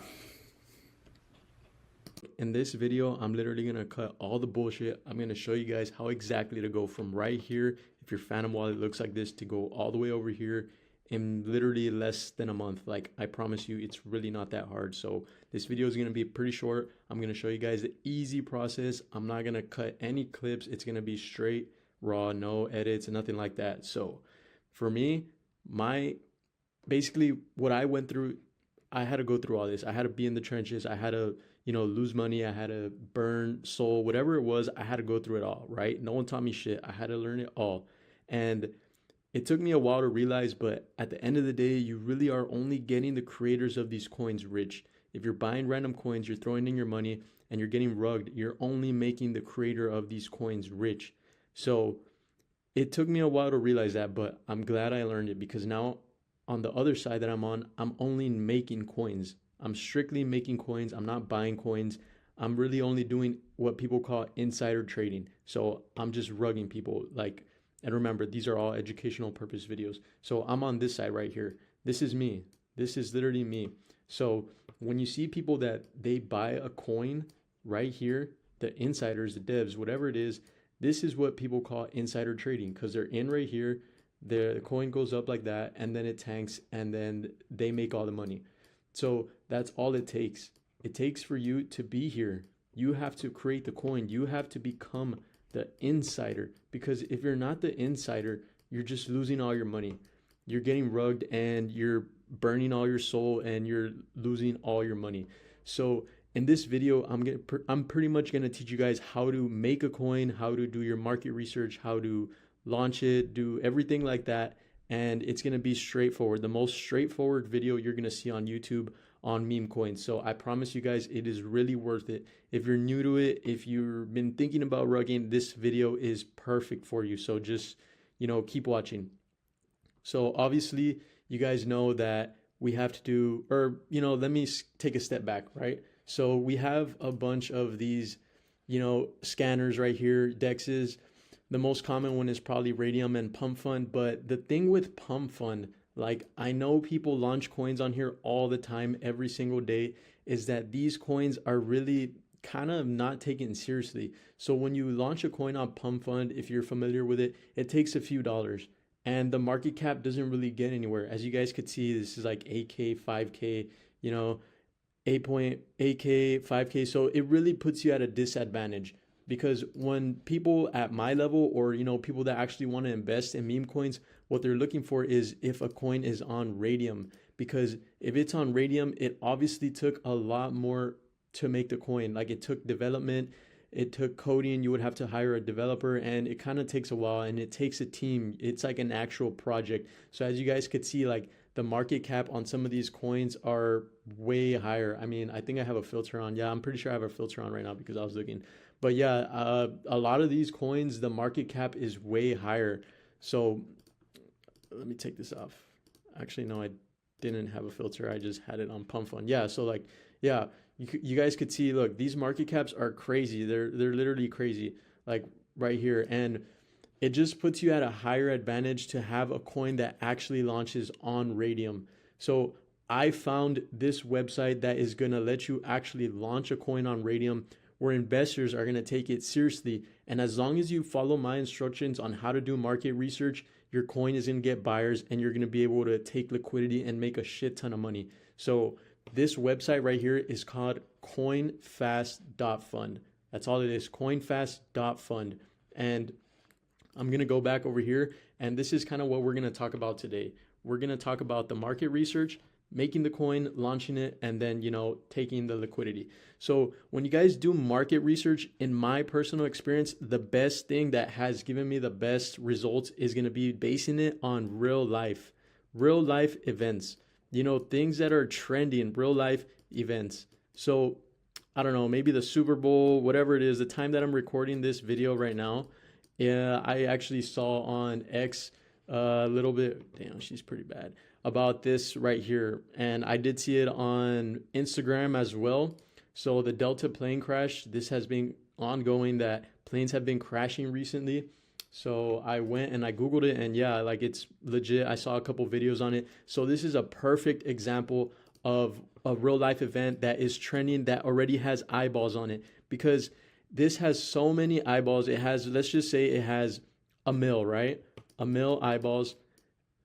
A: In this video, I'm literally going to cut all the bullshit. I'm going to show you guys how exactly to go from right here, if your Phantom wallet looks like this, to go all the way over here in literally less than a month. Like, I promise you, it's really not that hard. So this video is going to be pretty short. I'm going to show you guys the easy process. I'm not going to cut any clips. It's going to be straight, raw, no edits, and nothing like that. So for me, my basically what I went through, I had to go through all this. I had to be in the trenches. I had to, lose money. I had to burn soul, whatever it was. I had to go through it all, right? No one taught me shit. I had to learn it all. And it took me a while to realize, but at the end of the day, you really are only getting the creators of these coins rich. If you're buying random coins, you're throwing in your money and you're getting rugged, you're only making the creator of these coins rich. So it took me a while to realize that, but I'm glad I learned it because now on the other side that I'm on, I'm only making coins. I'm strictly making coins. I'm not buying coins. I'm really only doing what people call insider trading. So I'm just rugging people. Like, and remember, these are all educational purpose videos. So I'm on this side right here. This is me. This is literally me. So when you see people that they buy a coin right here, the insiders, the devs, whatever it is, this is what people call insider trading because they're in right here. The coin goes up like that and then it tanks and then they make all the money. So that's all it takes. It takes for you to be here. You have to create the coin. You have to become the insider because if you're not the insider, you're just losing all your money. You're getting rugged and you're burning all your soul and you're losing all your money. So in this video, I'm pretty much gonna teach you guys how to make a coin, how to do your market research, how to launch it, do everything like that. And it's gonna be straightforward, the most straightforward video you're gonna see on YouTube on Memecoins. So I promise you guys, it is really worth it. If you're new to it, if you've been thinking about rugging, this video is perfect for you. So just, keep watching. So obviously, you guys know that we have to do, or, let me take a step back, right? So we have a bunch of these, scanners right here, dexes. The most common one is probably radium and Pump.Fun. But the thing with Pump.Fun, like I know people launch coins on here all the time, every single day, is that these coins are really kind of not taken seriously. So when you launch a coin on Pump.Fun, if you're familiar with it, it takes a few dollars and the market cap doesn't really get anywhere. As you guys could see, this is like 8K, 5K, 8.8K, 5K. So it really puts you at a disadvantage because when people at my level or people that actually want to invest in meme coins, what they're looking for is if a coin is on radium. Because if it's on radium, it obviously took a lot more to make the coin. Like it took development, it took coding, you would have to hire a developer and it kind of takes a while and it takes a team. It's like an actual project. So as you guys could see, like the market cap on some of these coins are way higher. I mean, I think I have a filter on. Yeah, I'm pretty sure I have a filter on right now because I was looking. But yeah, a lot of these coins, the market cap is way higher. So let me take this off. Actually, no, I didn't have a filter. I just had it on Pump.Fun. Yeah, so like, yeah, you guys could see, look, these market caps are crazy. They're literally crazy, like right here. And it just puts you at a higher advantage to have a coin that actually launches on radium. So I found this website that is going to let you actually launch a coin on radium where investors are going to take it seriously. And as long as you follow my instructions on how to do market research, your coin is going to get buyers and you're going to be able to take liquidity and make a shit ton of money. So this website right here is called coinfast.fun. That's all it is, coinfast.fun. And I'm going to go back over here, and this is kind of what we're going to talk about today. We're going to talk about the market research, making the coin, launching it, and then, taking the liquidity. So when you guys do market research, in my personal experience, the best thing that has given me the best results is going to be basing it on real life events, things that are trending, real life events. So I don't know, maybe the Super Bowl, whatever it is, the time that I'm recording this video right now, yeah, I actually saw on X a little bit, damn, she's pretty bad, about this right here. And I did see it on Instagram as well. So the Delta plane crash, this has been ongoing, that planes have been crashing recently. So I went and I Googled it and yeah, like it's legit. I saw a couple videos on it. So this is a perfect example of a real life event that is trending that already has eyeballs on it because this has so many eyeballs. It has, let's just say it has a mil, right? A mil eyeballs,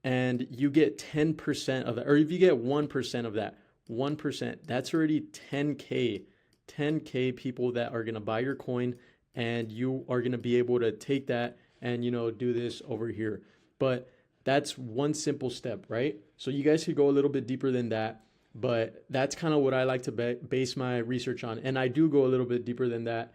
A: and you get 10% of that, or if you get 1% of that, 1%, that's already 10K people that are going to buy your coin, and you are going to be able to take that and, do this over here. But That's one simple step, right? So you guys could go a little bit deeper than that, but that's kind of what I like to base my research on. And I do go a little bit deeper than that.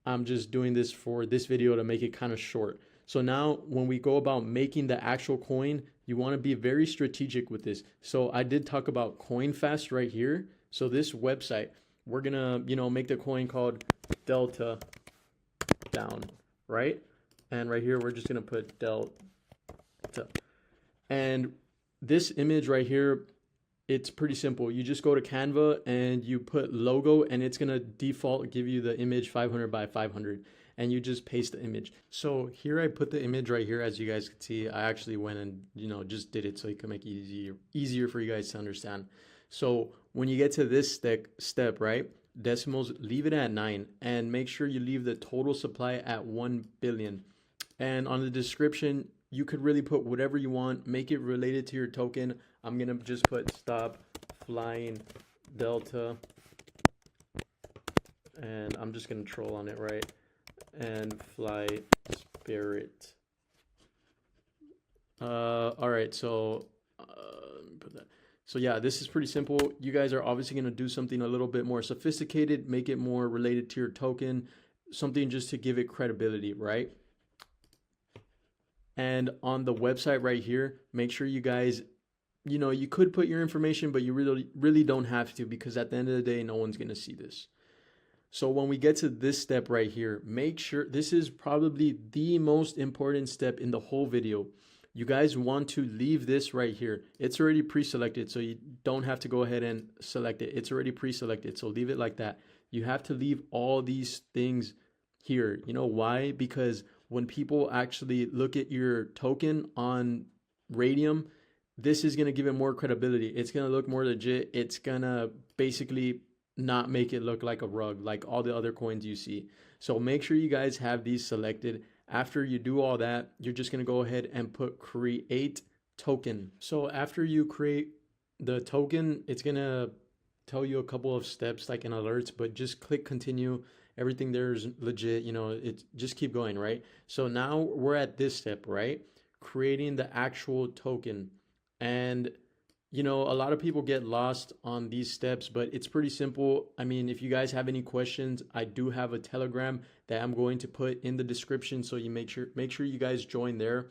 A: I'm just doing this for this video to make it kind of short. So now when we go about making the actual coin, you want to be very strategic with this. So I did talk about coinfast right here. So this website, we're gonna, make the coin called Delta down, right? And right here, we're just gonna put Delta. And this image right here, it's pretty simple. You just go to Canva and you put logo, and it's gonna default give you the image 500 by 500, and you just paste the image. So here I put the image right here. As you guys can see, I actually went and just did it so it can make it easier for you guys to understand. So when you get to this step, right, decimals, leave it at 9, and make sure you leave the total supply at 1 billion. And on the description, you could really put whatever you want, make it related to your token. I'm gonna just put stop flying Delta, and I'm just gonna troll on it, right? And fly Spirit. All right, so let me put that. So yeah, this is pretty simple. You guys are obviously gonna do something a little bit more sophisticated, make it more related to your token, something just to give it credibility, right? And on the website right here, make sure you guys, you could put your information, but you really don't have to, because at the end of the day, no one's going to see this. So when we get to this step right here, make sure this is probably the most important step in the whole video. You guys want to leave this right here. It's already pre-selected, so you don't have to go ahead and select it. It's already pre-selected, so leave it like that. You have to leave all these things here. You know why? Because when people actually look at your token on Radium, this is going to give it more credibility. It's going to look more legit. It's going to basically not make it look like a rug, like all the other coins you see. So make sure you guys have these selected. After you do all that, you're just going to go ahead and put create token. So after you create the token, it's going to tell you a couple of steps like in alerts, but just click continue. Everything there is legit, it just keep going, right? So now we're at this step, right? Creating the actual token. And a lot of people get lost on these steps, but it's pretty simple. I mean, if you guys have any questions, I do have a Telegram that I'm going to put in the description, so you make sure you guys join there.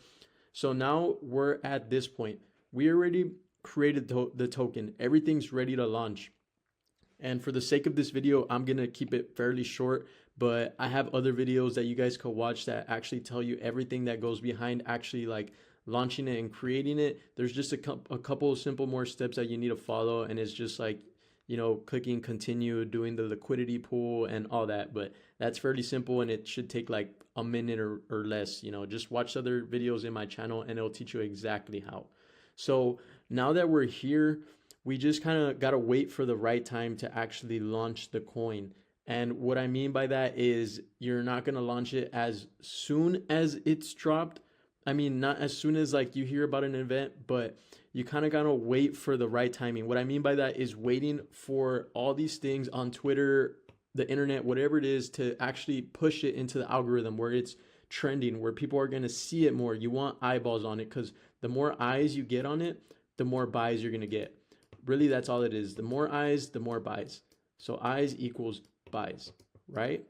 A: So now we're at this point. We already created the token. Everything's ready to launch. And for the sake of this video, I'm going to keep it fairly short, but I have other videos that you guys could watch that actually tell you everything that goes behind actually like launching it and creating it. There's just a couple of simple more steps that you need to follow, and it's just like, clicking continue, doing the liquidity pool and all that. But that's fairly simple, and it should take like a minute or less. Just watch other videos in my channel and it'll teach you exactly how. So now that we're here, we just kind of got to wait for the right time to actually launch the coin. And what I mean by that is you're not going to launch it as soon as it's dropped. I mean, not as soon as like you hear about an event, but you kind of got to wait for the right timing. What I mean by that is waiting for all these things on Twitter, the internet, whatever it is, to actually push it into the algorithm where it's trending, where people are going to see it more. You want eyeballs on it, because the more eyes you get on it, the more buys you're going to get. Really, that's all it is. The more eyes, the more buys. So eyes equals buys, right?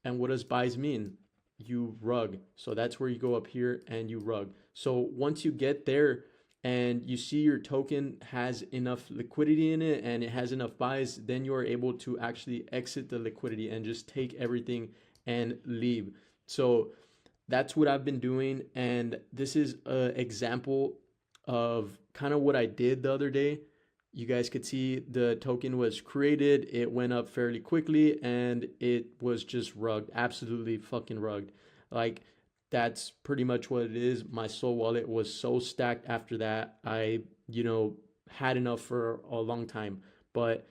A: And what does buys mean? You rug. So that's where you go up here and you rug. So once you get there and you see your token has enough liquidity in it and it has enough buys, then you are able to actually exit the liquidity and just take everything and leave. So that's what I've been doing. And this is an example of kind of what I did the other day. You guys could see the token was created, it went up fairly quickly, and it was just rugged, absolutely fucking rugged. Like, that's pretty much what it is. My Soul wallet was so stacked after that. I, had enough for a long time. But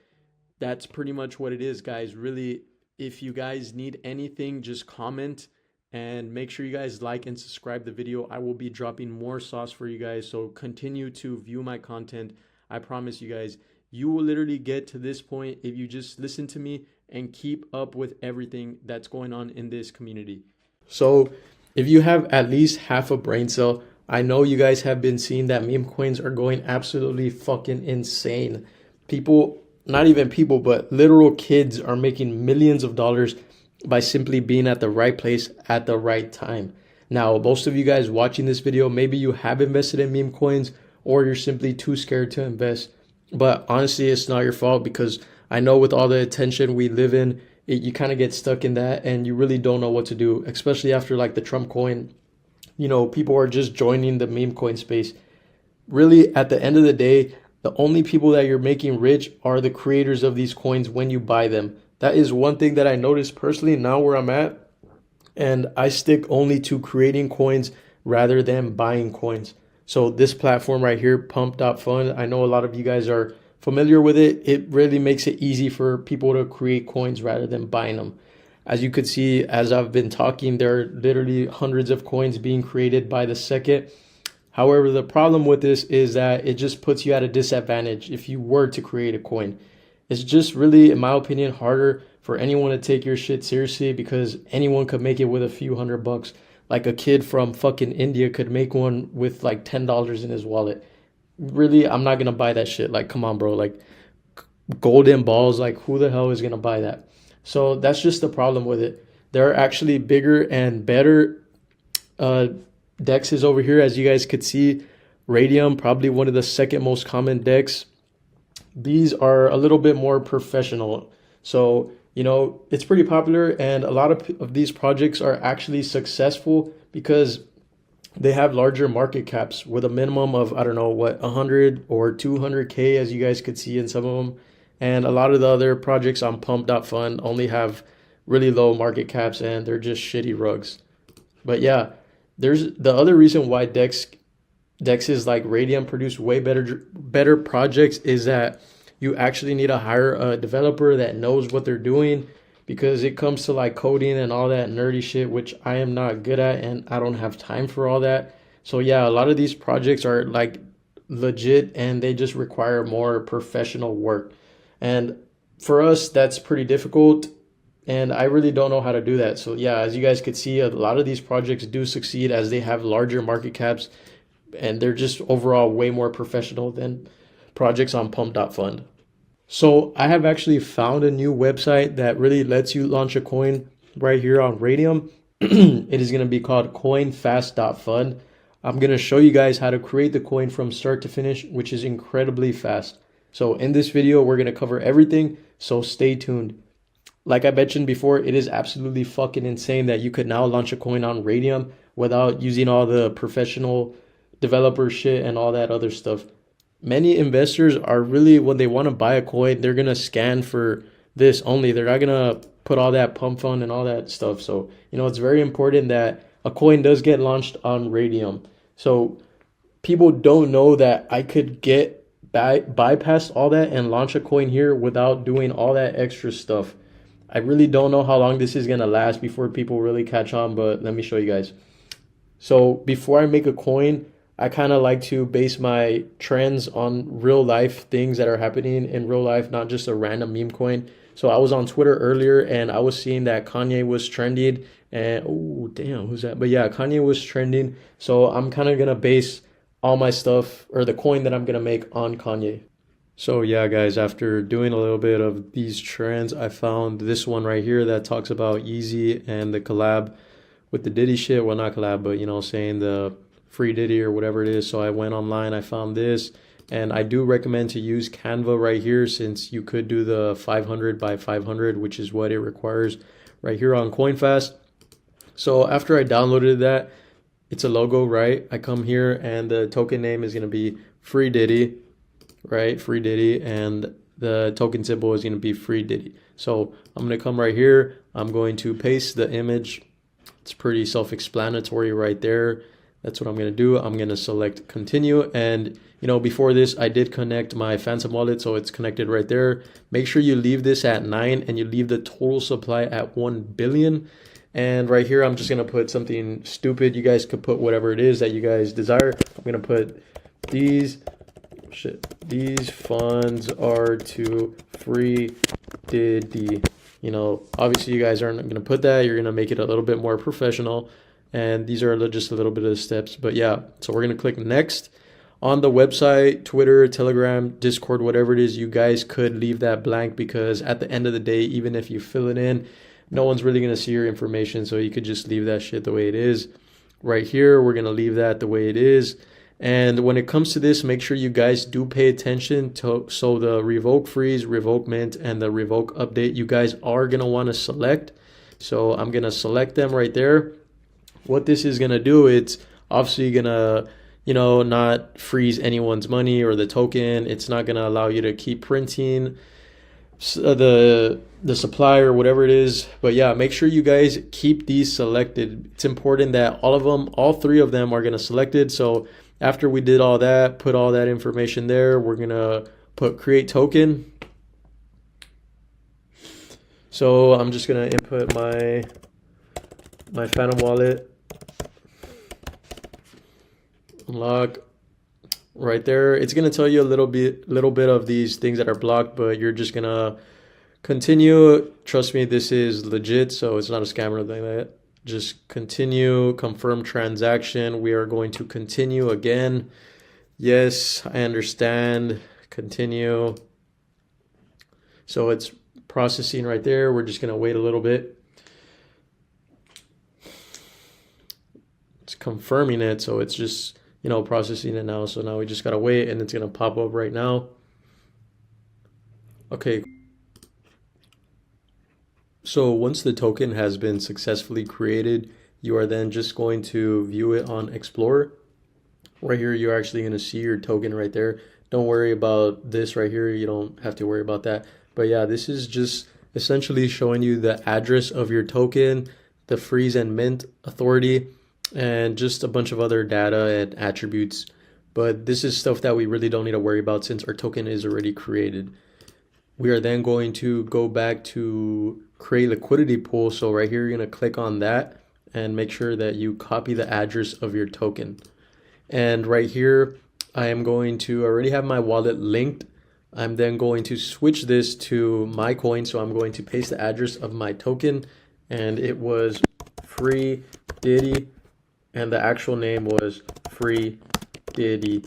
A: that's pretty much what it is, guys. Really, if you guys need anything, just comment. And make sure you guys like and subscribe the video. I will be dropping more sauce for you guys, so continue to view my content. I promise you guys, you will literally get to this point if you just listen to me and keep up with everything that's going on in this community. So if you have at least half a brain cell, I know you guys have been seeing that meme coins are going absolutely fucking insane. People, not even people, but literal kids are making millions of dollars by simply being at the right place at the right time. Now, most of you guys watching this video, maybe you have invested in meme coins or you're simply too scared to invest. But honestly, it's not your fault because I know with all the attention we live in, you kind of get stuck in that and you really don't know what to do, especially after like the Trump coin. People are just joining the meme coin space. Really, at the end of the day, the only people that you're making rich are the creators of these coins when you buy them. That is one thing that I noticed personally now where I'm at. And I stick only to creating coins rather than buying coins. So this platform right here, Pump.Fun, I know a lot of you guys are familiar with it. It really makes it easy for people to create coins rather than buying them. As you could see, as I've been talking, there are literally hundreds of coins being created by the second. However, the problem with this is that it just puts you at a disadvantage if you were to create a coin. It's just really, in my opinion, harder for anyone to take your shit seriously because anyone could make it with a few $100. Like a kid from fucking India could make one with like $10 in his wallet. Really, I'm not gonna buy that shit. Like, come on, bro. Like, golden balls, like, who the hell is gonna buy that? So that's just the problem with it. There are actually bigger and better dexes over here, as you guys could see. Radium, probably one of the second most common dex. These are a little bit more professional. So, it's pretty popular, and a lot of these projects are actually successful because they have larger market caps with a minimum of, I don't know, 100 or 200K, as you guys could see in some of them. And a lot of the other projects on Pump.Fun only have really low market caps and they're just shitty rugs. But yeah, there's the other reason why dexes like Radium produce way better projects is that you actually need to hire a developer that knows what they're doing, because it comes to like coding and all that nerdy shit, which I am not good at and I don't have time for all that. So yeah, a lot of these projects are like legit and they just require more professional work. And for us, that's pretty difficult. And I really don't know how to do that. So yeah, as you guys could see, a lot of these projects do succeed as they have larger market caps and they're just overall way more professional than projects on Pump.Fun. So I have actually found a new website that really lets you launch a coin right here on Radium. It is going to be called coinfast.fun. I'm going to show you guys how to create the coin from start to finish, which is incredibly fast. So in this video, we're going to cover everything. So stay tuned. Like I mentioned before, it is absolutely fucking insane that you could now launch a coin on Radium without using all the professional developer shit and all that other stuff. Many investors are really, when they want to buy a coin, they're going to scan for this only. They're not going to put all that pump fun and all that stuff. So, it's very important that a coin does get launched on Radium. So people don't know that I could bypass all that and launch a coin here without doing all that extra stuff. I really don't know how long this is going to last before people really catch on, but let me show you guys. So before I make a coin, I kind of like to base my trends on real life things that are happening in real life, not just a random meme coin. So I was on Twitter earlier and I was seeing that Kanye was trending and oh damn, who's that? But yeah, Kanye was trending. So I'm kind of going to base all my stuff or the coin that I'm going to make on Kanye. So yeah, guys, after doing a little bit of these trends, I found this one right here that talks about Yeezy and the collab with the Diddy shit. Well, not collab, but saying the free Diddy or whatever it is. So I went online, I found this, and I do recommend to use Canva right here, since you could do the 500 by 500, which is what it requires right here on CoinFast. So after I downloaded that, it's a logo, right? I come here and the token name is going to be free Diddy, right? Free Diddy, and the token symbol is going to be free Diddy. So I'm going to come right here. I'm going to paste the image. It's pretty self-explanatory right there. That's what I'm going to do. I'm going to select continue. And, before this, I did connect my Phantom wallet. So it's connected right there. Make sure you leave this at 9 and you leave the total supply at 1 billion. And right here, I'm just going to put something stupid. You guys could put whatever it is that you guys desire. I'm going to put these funds are to free Diddy. Obviously you guys aren't going to put that. You're going to make it a little bit more professional. And these are just a little bit of the steps. But yeah, so we're going to click next. On the website, Twitter, Telegram, Discord, whatever it is, you guys could leave that blank because at the end of the day, even if you fill it in, no one's really going to see your information. So you could just leave that shit the way it is. Right here, we're going to leave that the way it is. And when it comes to this, make sure you guys do pay attention to, so the revoke freeze, revoke mint, and the revoke update, you guys are going to want to select. So I'm going to select them right there. What this is going to do, it's obviously going to, not freeze anyone's money or the token. It's not going to allow you to keep printing the supply or whatever it is. But yeah, make sure you guys keep these selected. It's important that all three of them are going to selected. So after we did all that, put all that information there, we're going to put create token. So I'm just going to input my Phantom wallet. Unlock right there. It's going to tell you a little bit of these things that are blocked, but you're just going to continue. Trust me, this is legit, so it's not a scam or anything like that. Just continue, confirm transaction. We are going to continue again. Yes, I understand. Continue. So it's processing right there. We're just going to wait a little bit. It's confirming it, so it's just processing it now. So now we just gotta wait and it's gonna pop up right now. Okay. So once the token has been successfully created, you are then just going to view it on Explorer. Right here, you're actually gonna see your token right there. Don't worry about this right here. You don't have to worry about that. But yeah, this is just essentially showing you the address of your token, the freeze and mint authority, and just a bunch of other data and attributes. But this is stuff that we really don't need to worry about since our token is already created. We are then going to go back to create liquidity pool. So right here, you're going to click on that and make sure that you copy the address of your token. And right here, I am going to already have my wallet linked. I'm then going to switch this to Memecoin. So I'm going to paste the address of my token, and it was free Diddy. And the actual name was free Diddy.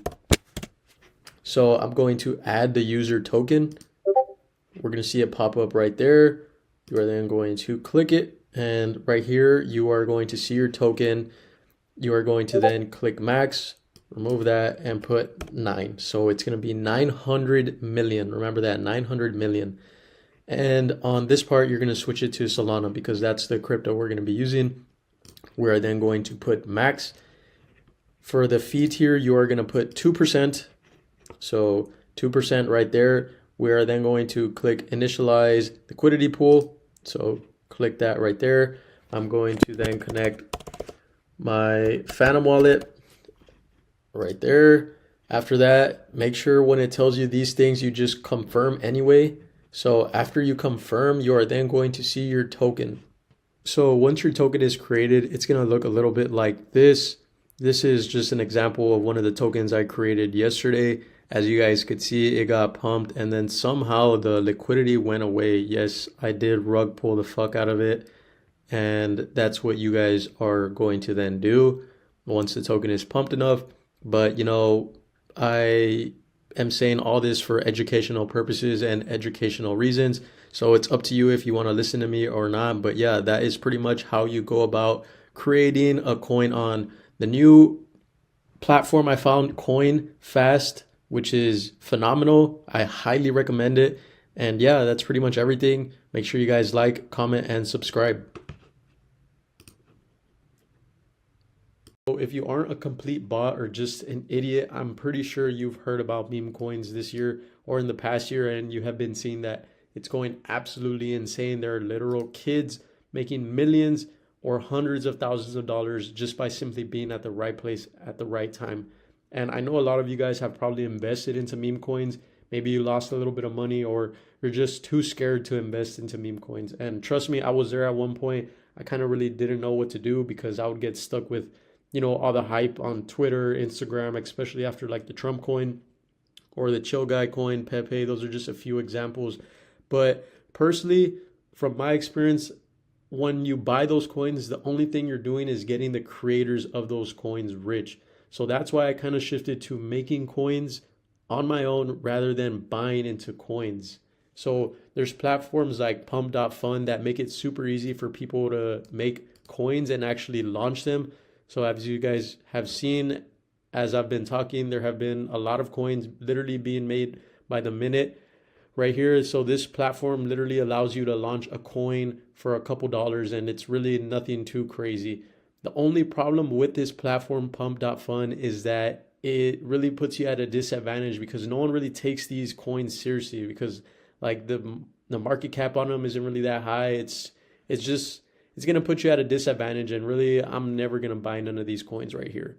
A: So I'm going to add the user token. We're going to see it pop up right there. You are then going to click it. And right here, you are going to see your token. You are going to then click max, remove that, and put 9. So it's going to be 900 million. Remember that, 900 million. And on this part, you're going to switch it to Solana because that's the crypto we're going to be using. We are then going to put max. For the fee tier, you are going to put 2%. So 2% right there. We are then going to click initialize liquidity pool. So click that right there. I'm going to then connect my Phantom wallet right there. After that, make sure when it tells you these things, you just confirm anyway. So after you confirm, you are then going to see your token. So once your token is created, it's going to look a little bit like this. This is just an example of one of the tokens I created yesterday. As you guys could see, it got pumped and then somehow the liquidity went away. Yes, I did rug pull the fuck out of it. And that's what you guys are going to then do once the token is pumped enough. But I am saying all this for educational purposes and educational reasons. So it's up to you if you want to listen to me or not. But yeah, that is pretty much how you go about creating a coin on the new platform I found, coinfast, which is phenomenal. I highly recommend it. And yeah, that's pretty much everything. Make sure you guys like, comment, and subscribe. So if you aren't a complete bot or just an idiot, I'm pretty sure you've heard about meme coins this year or in the past year, and you have been seeing that it's going absolutely insane. There are literal kids making millions or hundreds of thousands of dollars just by simply being at the right place at the right time. And I know a lot of you guys have probably invested into meme coins. Maybe you lost a little bit of money or you're just too scared to invest into meme coins. And trust me, I was there at one point. I kind of really didn't know what to do because I would get stuck with, all the hype on Twitter, Instagram, especially after like the Trump coin or the chill guy coin, Pepe. Those are just a few examples. But personally, from my experience, when you buy those coins, the only thing you're doing is getting the creators of those coins rich. So that's why I kind of shifted to making coins on my own rather than buying into coins. So there's platforms like Pump.Fun that make it super easy for people to make coins and actually launch them. So as you guys have seen, as I've been talking, there have been a lot of coins literally being made by the minute right here. So this platform literally allows you to launch a coin for a couple dollars, and it's really nothing too crazy. The only problem with this platform, Pump.Fun, is that it really puts you at a disadvantage because no one really takes these coins seriously because like the market cap on them isn't really that high. It's gonna put you at a disadvantage, and really I'm never gonna buy none of these coins right here.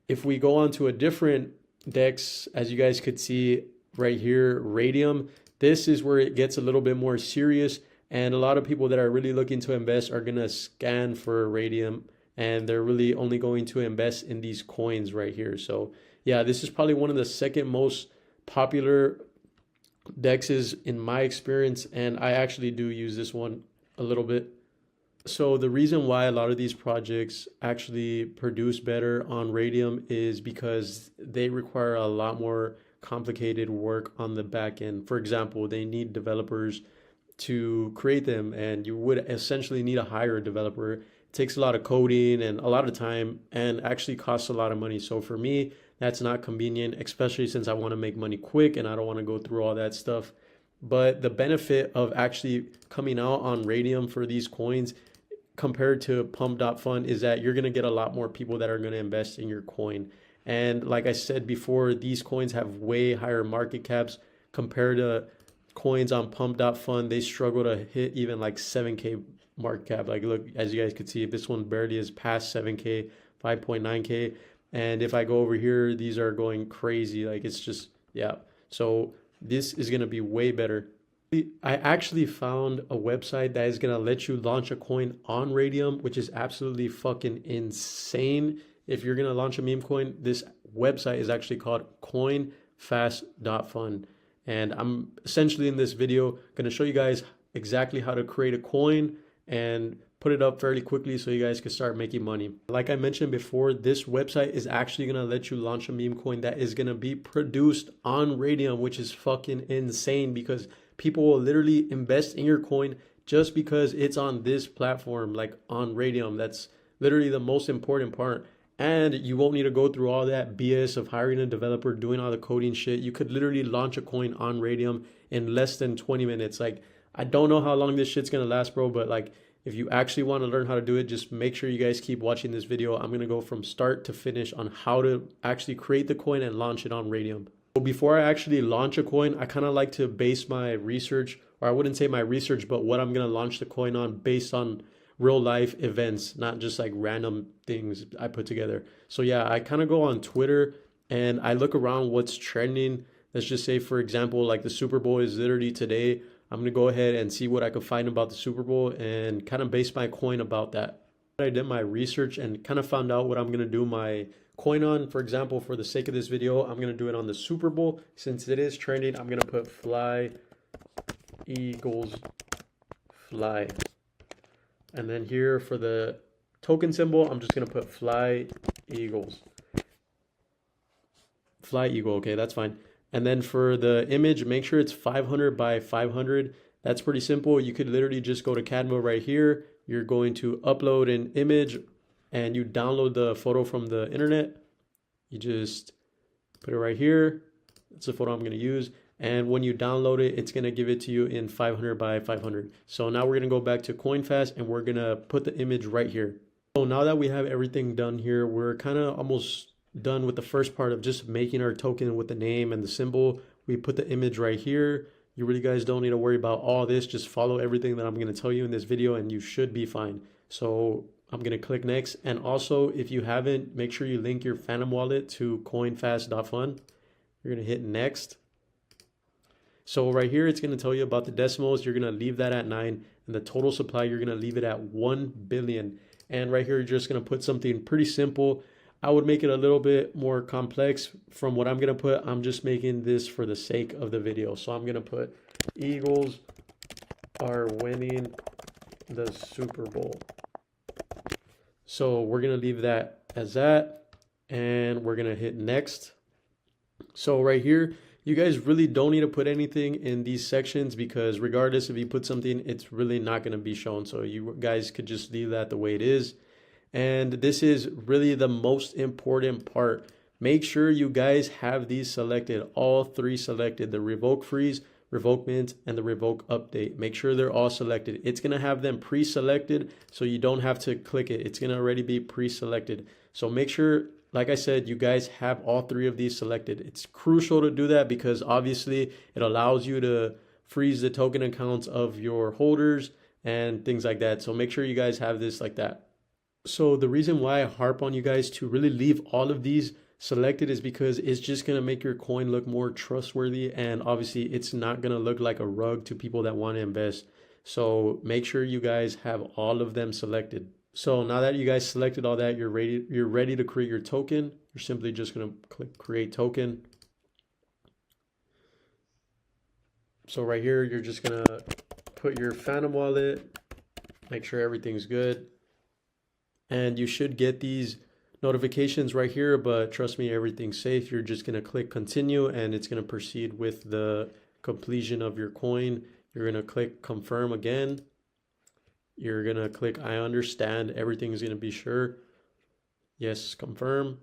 A: If we go on to a different DEX, as you guys could see right here, radium, this is where it gets a little bit more serious, and a lot of people that are really looking to invest are gonna scan for radium, and they're really only going to invest in these coins right here. So yeah, this is probably one of the second most popular DEXs in my experience, and I actually do use this one a little bit. So the reason why a lot of these projects actually produce better on radium is because they require a lot more complicated work on the back end. For example, they need developers to create them, and you would essentially need to hire a developer. It takes a lot of coding and a lot of time and actually costs a lot of money. So for me, that's not convenient, especially since I want to make money quick and I don't want to go through all that stuff. But the benefit of actually coming out on radium for these coins compared to Pump.Fun is that you're going to get a lot more people that are going to invest in your coin. And like I said before, these coins have way higher market caps compared to coins on Pump.Fun. They struggle to hit even like 7K market cap. Like look, as you guys could see, this one barely is past 7K, 5.9K. And if I go over here, these are going crazy. Like it's just, yeah. So this is going to be way better. I actually found a website that is going to let you launch a coin on radium, which is absolutely fucking insane. If you're going to launch a meme coin, this website is actually called coinfast.fun. And I'm essentially in this video going to show you guys exactly how to create a coin and put it up fairly quickly so you guys can start making money. Like I mentioned before, this website is actually going to let you launch a meme coin that is going to be produced on radium, which is fucking insane because people will literally invest in your coin just because it's on this platform, like on radium. That's literally the most important part. And you won't need to go through all that BS of hiring a developer, doing all the coding shit. You could literally launch a coin on radium in less than 20 minutes. Like, I don't know how long this shit's going to last, bro, but like, if you actually want to learn how to do it, just make sure you guys keep watching this video. I'm going to go from start to finish on how to actually create the coin and launch it on radium. So before I actually launch a coin, I kind of like to base my research, or I wouldn't say my research, but what I'm going to launch the coin on based on real life events, not just like random things I put together. So yeah, I kind of go on Twitter and I look around what's trending. Let's just say, for example, like the Super Bowl is literally today. I'm going to go ahead and see what I could find about the Super Bowl and kind of base my coin about that. I did my research and kind of found out what I'm going to do my coin on. For example, for the sake of this video, I'm going to do it on the Super Bowl. Since it is trending, I'm going to put fly, Eagles, fly. And then here for the token symbol, I'm just going to put fly, Eagles. Fly, Eagle. Okay, that's fine. And then for the image, make sure it's 500 by 500. That's pretty simple. You could literally just go to Canva right here. You're going to upload an image and you download the photo from the internet. You just put it right here. That's the photo I'm going to use. And when you download it, it's going to give it to you in 500 by 500. So now we're going to go back to CoinFast and we're going to put the image right here. So now that we have everything done here, we're kind of almost done with the first part of just making our token with the name and the symbol. We put the image right here. You really guys don't need to worry about all this. Just follow everything that I'm going to tell you in this video and you should be fine. So I'm going to click next. And also, if you haven't, make sure you link your Phantom wallet to coinfast.fun. You're going to hit next. So right here, it's going to tell you about the decimals. You're going to leave that at 9. And the total supply, you're going to leave it at 1 billion. And right here, you're just going to put something pretty simple. I would make it a little bit more complex from what I'm going to put. I'm just making this for the sake of the video. So I'm going to put Eagles are winning the Super Bowl. So we're going to leave that as that, and we're going to hit next. So right here, you guys really don't need to put anything in these sections, because regardless if you put something, it's really not going to be shown. So you guys could just leave that the way it is. And this is really the most important part. Make sure you guys have these selected, all three selected: the revoke freeze, revoke mint, and the revoke update. Make sure they're all selected. It's going to have them pre-selected, so you don't have to click it. It's going to already be pre-selected. So make sure, like I said, you guys have all three of these selected. It's crucial to do that, because obviously it allows you to freeze the token accounts of your holders and things like that. So make sure you guys have this like that. So the reason why I harp on you guys to really leave all of these selected is because it's just going to make your coin look more trustworthy, and obviously it's not going to look like a rug to people that want to invest. So make sure you guys have all of them selected. So now that you guys selected all that, you're ready to create your token. You're simply just going to click create token. So right here, you're just going to put your Phantom wallet, make sure everything's good. And you should get these notifications right here, but trust me, everything's safe. You're just going to click continue, and it's going to proceed with the completion of your coin. You're going to click confirm again. You're going to click I understand. Everything's going to be sure. Yes, confirm.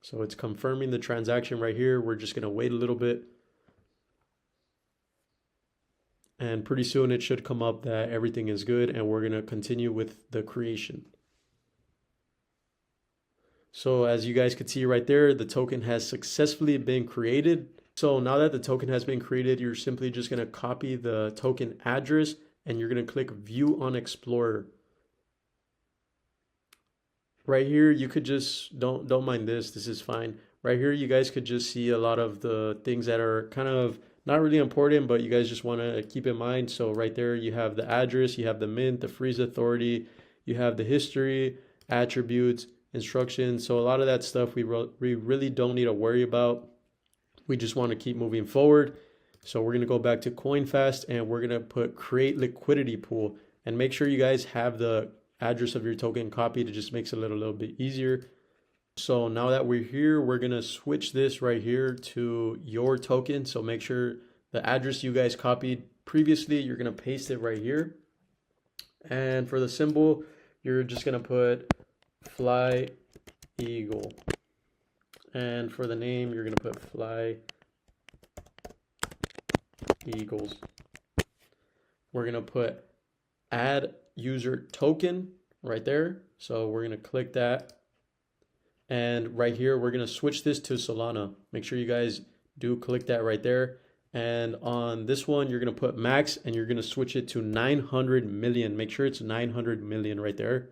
A: So it's confirming the transaction right here. We're just going to wait a little bit. And pretty soon it should come up that everything is good, and we're going to continue with the creation. So as you guys could see right there, the token has successfully been created. So now that the token has been created, you're simply just going to copy the token address, and you're going to click view on Explorer. Right here, you could just, don't mind this is fine. Right here, you guys could just see a lot of the things that are kind of not really important, but you guys just want to keep in mind. So right there, you have the address, you have the mint, the freeze authority, you have the history, attributes, instructions. So a lot of that stuff we really don't need to worry about. We just want to keep moving forward. So we're going to go back to coinfast, and we're going to put create liquidity pool, and make sure you guys have the address of your token copied. It just makes it a little bit easier. So now that we're here, we're going to switch this right here to your token. So make sure the address you guys copied previously, you're going to paste it right here. And for the symbol, you're just going to put fly eagle. And for the name, you're going to put fly eagles. We're going to put add user token right there. So we're going to click that. And right here, we're going to switch this to Solana. Make sure you guys do click that right there. And on this one, you're going to put max, and you're going to switch it to 900 million. Make sure it's 900 million right there.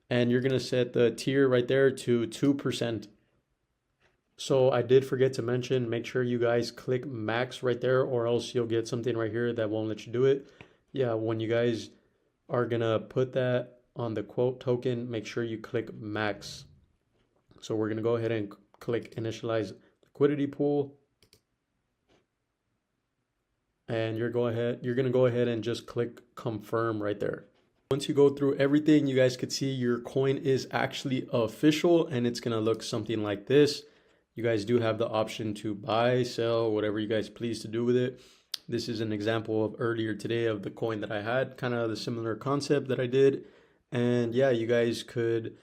A: And you're going to set the tier right there to 2%. So I did forget to mention, make sure you guys click max right there, or else you'll get something right here that won't let you do it. Yeah, when you guys are going to put that on the quote token, make sure you click max. So we're going to go ahead and click initialize liquidity pool. And you're going to go ahead and just click confirm right there. Once you go through everything, you guys could see your coin is actually official, and it's going to look something like this. You guys do have the option to buy, sell, whatever you guys please to do with it. This is an example of earlier today of the coin that I had, kind of the similar concept that I did. And yeah, you guys could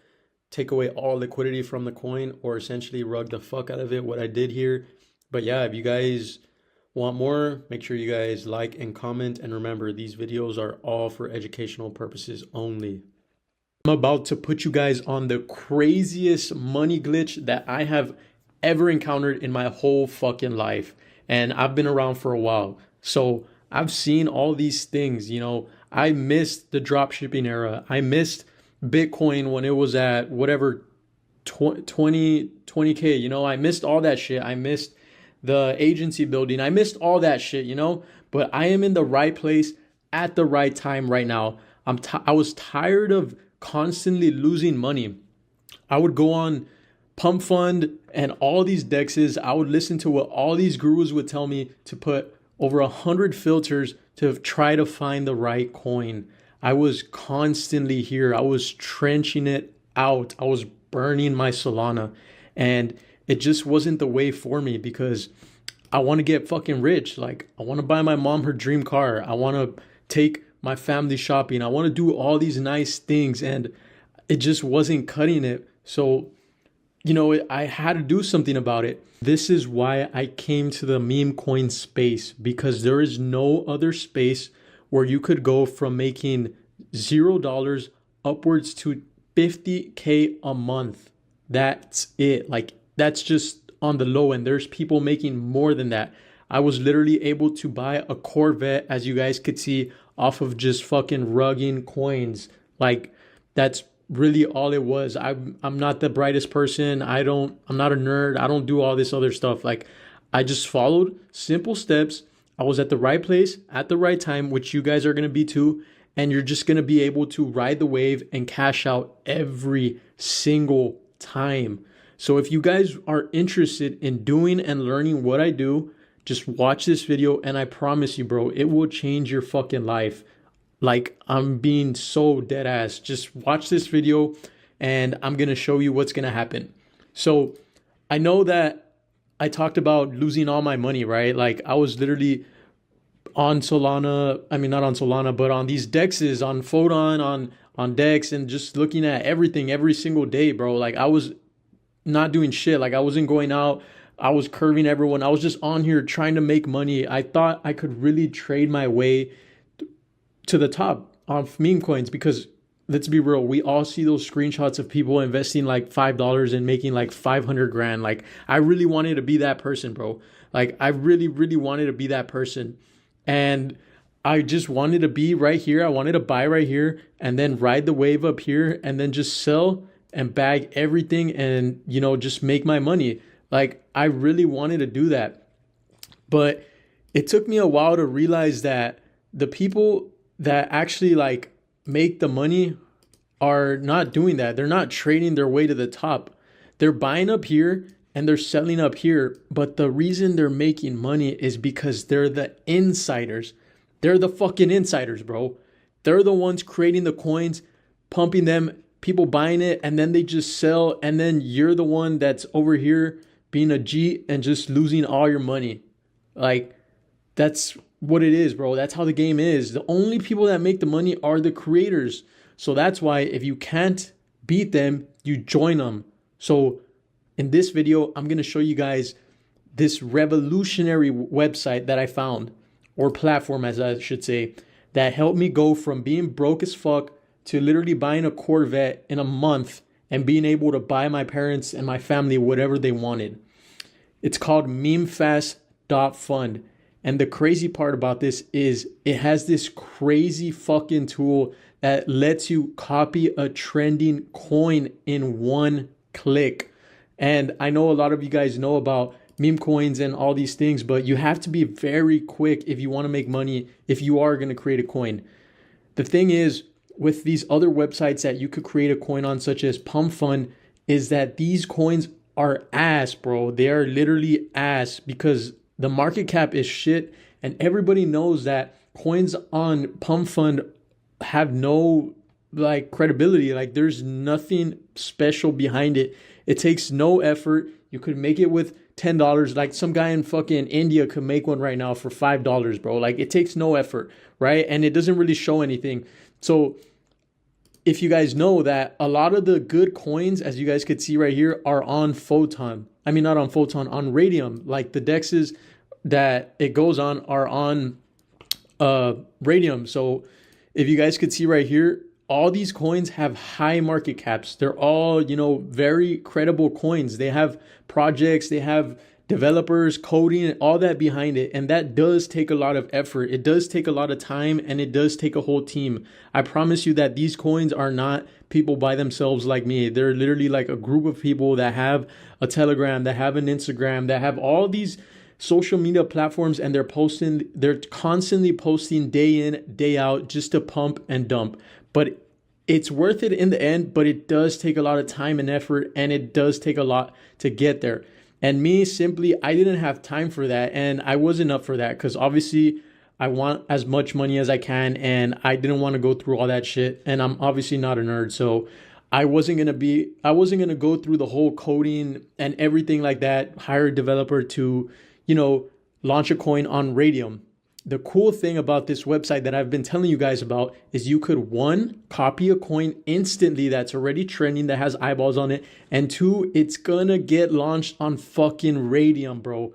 A: take away all liquidity from the coin, or essentially rug the fuck out of it, what I did here. But yeah, if you guys want more, make sure you guys like and comment, and remember, these videos are all for educational purposes only. I'm about to put you guys on the craziest money glitch that I have ever encountered in my whole fucking life, and I've been around for a while, so I've seen all these things. You know, I missed the drop shipping era. I missed Bitcoin when it was at whatever 20K, you know. I missed all that shit. I missed the agency building. I missed all that shit, you know. But I am in the right place at the right time right now. I was tired of constantly losing money. I would go on Pump.Fun and all these dexes. I would listen to what all these gurus would tell me to put over 100 filters to try to find the right coin. I was constantly here. I was trenching it out. I was burning my Solana, and it just wasn't the way for me because I want to get fucking rich. Like, I want to buy my mom her dream car. I want to take my family shopping. I want to do all these nice things, and it just wasn't cutting it. So, I had to do something about it. This is why I came to the Memecoin space, because there is no other space where you could go from making $0 upwards to 50K a month. That's it. Like, that's just on the low end. There's people making more than that. I was literally able to buy a Corvette, as you guys could see, off of just fucking rugging coins. Like, that's really all it was. I'm not the brightest person. I'm not a nerd. I don't do all this other stuff. Like, I just followed simple steps. I was at the right place at the right time, which you guys are going to be too. And you're just going to be able to ride the wave and cash out every single time. So if you guys are interested in doing and learning what I do, just watch this video, and I promise you, bro, it will change your fucking life. Like, I'm being so dead ass. Just watch this video and I'm going to show you what's going to happen. So I know that I talked about losing all my money, right? Like, I was literally on Solana. I mean, not on Solana, but on these dexes, on Photon, on Dex, and just looking at everything every single day, bro. Like, I was not doing shit. Like, I wasn't going out. I was curving everyone. I was just on here trying to make money. I thought I could really trade my way to the top of Memecoins, because let's be real, we all see those screenshots of people investing like $5 and making like 500 grand. Like, I really wanted to be that person, bro. Like, I really, really wanted to be that person. And I just wanted to be right here. I wanted to buy right here and then ride the wave up here and then just sell and bag everything and, just make my money. Like, I really wanted to do that. But it took me a while to realize that the people that actually like make the money are not doing that. They're not trading their way to the top. They're buying up here and they're selling up here. But the reason they're making money is because they're the insiders. They're the fucking insiders, bro. They're the ones creating the coins, pumping them, people buying it, and then they just sell. And then you're the one that's over here being a G and just losing all your money. Like, that's what it is, bro. That's how the game is. The only people that make the money are the creators. So that's why if you can't beat them, you join them. So in this video, I'm going to show you guys this revolutionary website that I found, or platform as I should say, that helped me go from being broke as fuck to literally buying a Corvette in a month and being able to buy my parents and my family whatever they wanted. It's called memefast.fun. And the crazy part about this is it has this crazy fucking tool that lets you copy a trending coin in one click. And I know a lot of you guys know about meme coins and all these things, but you have to be very quick if you want to make money, if you are going to create a coin. The thing is, with these other websites that you could create a coin on, such as Pump.Fun, is that these coins are ass, bro. They are literally ass because the market cap is shit, and everybody knows that coins on Pump.Fun have no like credibility. Like, there's nothing special behind it. It takes no effort. You could make it with $10. Like, some guy in fucking India could make one right now for $5, bro. Like, it takes no effort, right? And it doesn't really show anything. So if you guys know that a lot of the good coins, as you guys could see right here, are on Photon. I mean, not on Photon, on Radium. Like, the dexes that it goes on are on Radium. So if you guys could see right here, all these coins have high market caps. They're all, very credible coins. They have projects, they have developers, coding, and all that behind it. And that does take a lot of effort. It does take a lot of time, and it does take a whole team. I promise you that these coins are not people by themselves like me. They're literally like a group of people that have a Telegram, that have an Instagram, that have all these social media platforms, and they're constantly posting day in, day out, just to pump and dump. But it's worth it in the end, but it does take a lot of time and effort, and it does take a lot to get there. And me, simply, I didn't have time for that, and I wasn't up for that, because obviously I want as much money as I can, and I didn't want to go through all that shit. And I'm obviously not a nerd, so I wasn't gonna go through the whole coding and everything like that, hire a developer to, you know, launch a coin on Radium. The cool thing about this website that I've been telling you guys about is you could, one, copy a coin instantly that's already trending, that has eyeballs on it, and two, it's gonna get launched on fucking Radium, bro.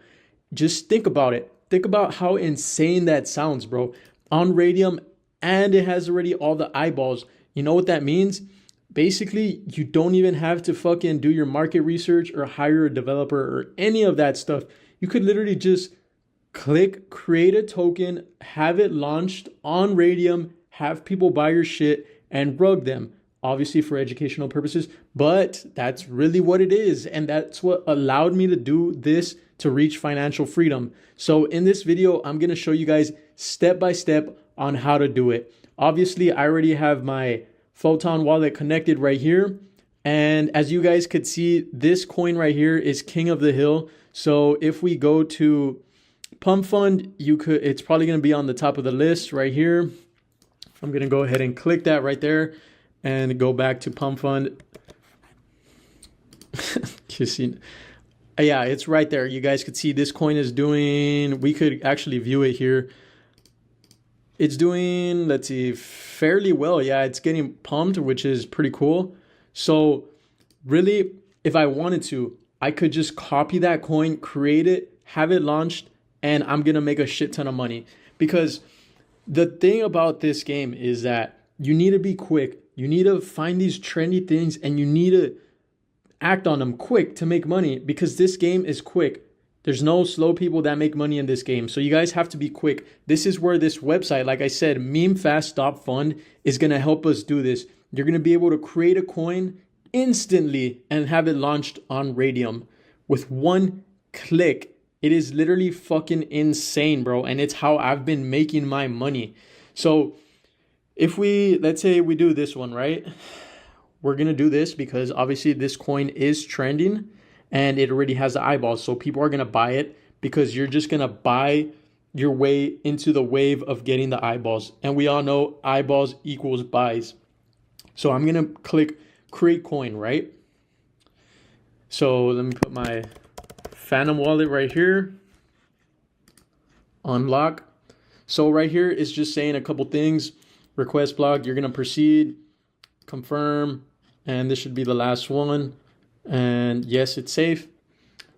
A: Just think about it. Think about how insane that sounds, bro. On Radium, and it has already all the eyeballs. You know what that means? Basically, you don't even have to fucking do your market research or hire a developer or any of that stuff. You could literally just click create a token, have it launched on Radium, have people buy your shit and rug them, obviously for educational purposes, but that's really what it is. And that's what allowed me to do this, to reach financial freedom. So in this video, I'm going to show you guys step by step on how to do it. Obviously, I already have my Photon wallet connected right here. And as you guys could see, this coin right here is king of the hill. So if we go to Pump.Fun, it's probably going to be on the top of the list right here. I'm going to go ahead and click that right there and go back to Pump.Fun. You see, yeah, it's right there. You guys could see this coin is doing, we could actually view it here. It's doing, let's see, fairly well. Yeah, it's getting pumped, which is pretty cool. So really, if I wanted to, I could just copy that coin, create it, have it launched, and I'm going to make a shit ton of money. Because the thing about this game is that you need to be quick. You need to find these trendy things and you need to act on them quick to make money, because this game is quick. There's no slow people that make money in this game. So you guys have to be quick. This is where this website, like I said, memefast.fun, is going to help us do this. You're going to be able to create a coin instantly and have it launched on Radium with one click. It is literally fucking insane, bro. And it's how I've been making my money. So if let's say we do this one, right? We're going to do this because obviously this coin is trending and it already has the eyeballs. So people are going to buy it because you're just going to buy your way into the wave of getting the eyeballs. And we all know eyeballs equals buys. So I'm going to click create coin, right? So let me put my Phantom wallet right here. Unlock. So right here is just saying a couple things. Request block. You're going to proceed. Confirm. And this should be the last one. And yes, it's safe.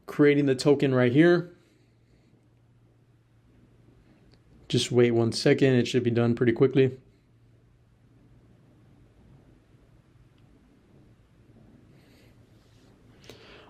A: Creating the token right here. Just wait 1 second. It should be done pretty quickly.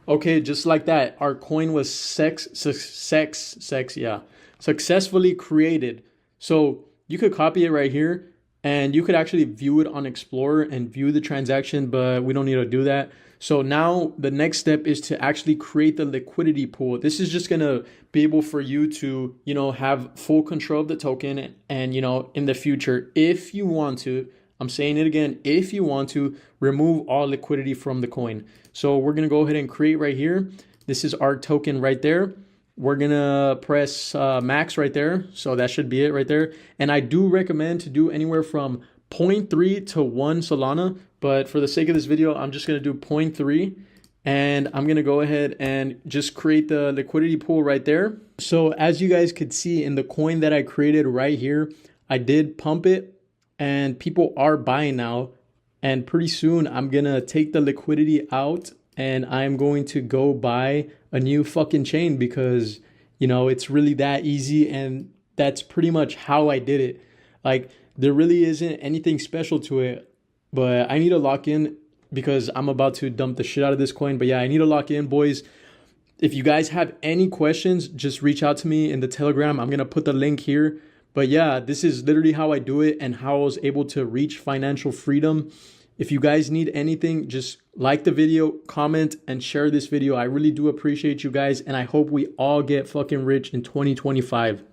A: Okay, just like that, our coin was successfully created. So you could copy it right here and you could actually view it on Explorer and view the transaction, but we don't need to do that. So now the next step is to actually create the liquidity pool. This is just going to be able for you to, you know, have full control of the token and, you know, in the future, if you want to, I'm saying it again, if you want to remove all liquidity from the coin. So we're going to go ahead and create right here. This is our token right there. We're going to press max right there. So that should be it right there. And I do recommend to do anywhere from 0.3 to 1 Solana. But for the sake of this video, I'm just going to do 0.3. And I'm going to go ahead and just create the liquidity pool right there. So as you guys could see in the coin that I created right here, I did pump it. And people are buying now. And pretty soon I'm going to take the liquidity out and I'm going to go buy a new fucking chain because, you know, it's really that easy. And that's pretty much how I did it. Like, there really isn't anything special to it, but I need to lock in because I'm about to dump the shit out of this coin. But yeah, I need to lock in, boys. If you guys have any questions, just reach out to me in the Telegram. I'm going to put the link here. But yeah, this is literally how I do it and how I was able to reach financial freedom. If you guys need anything, just like the video, comment, and share this video. I really do appreciate you guys, and I hope we all get fucking rich in 2025.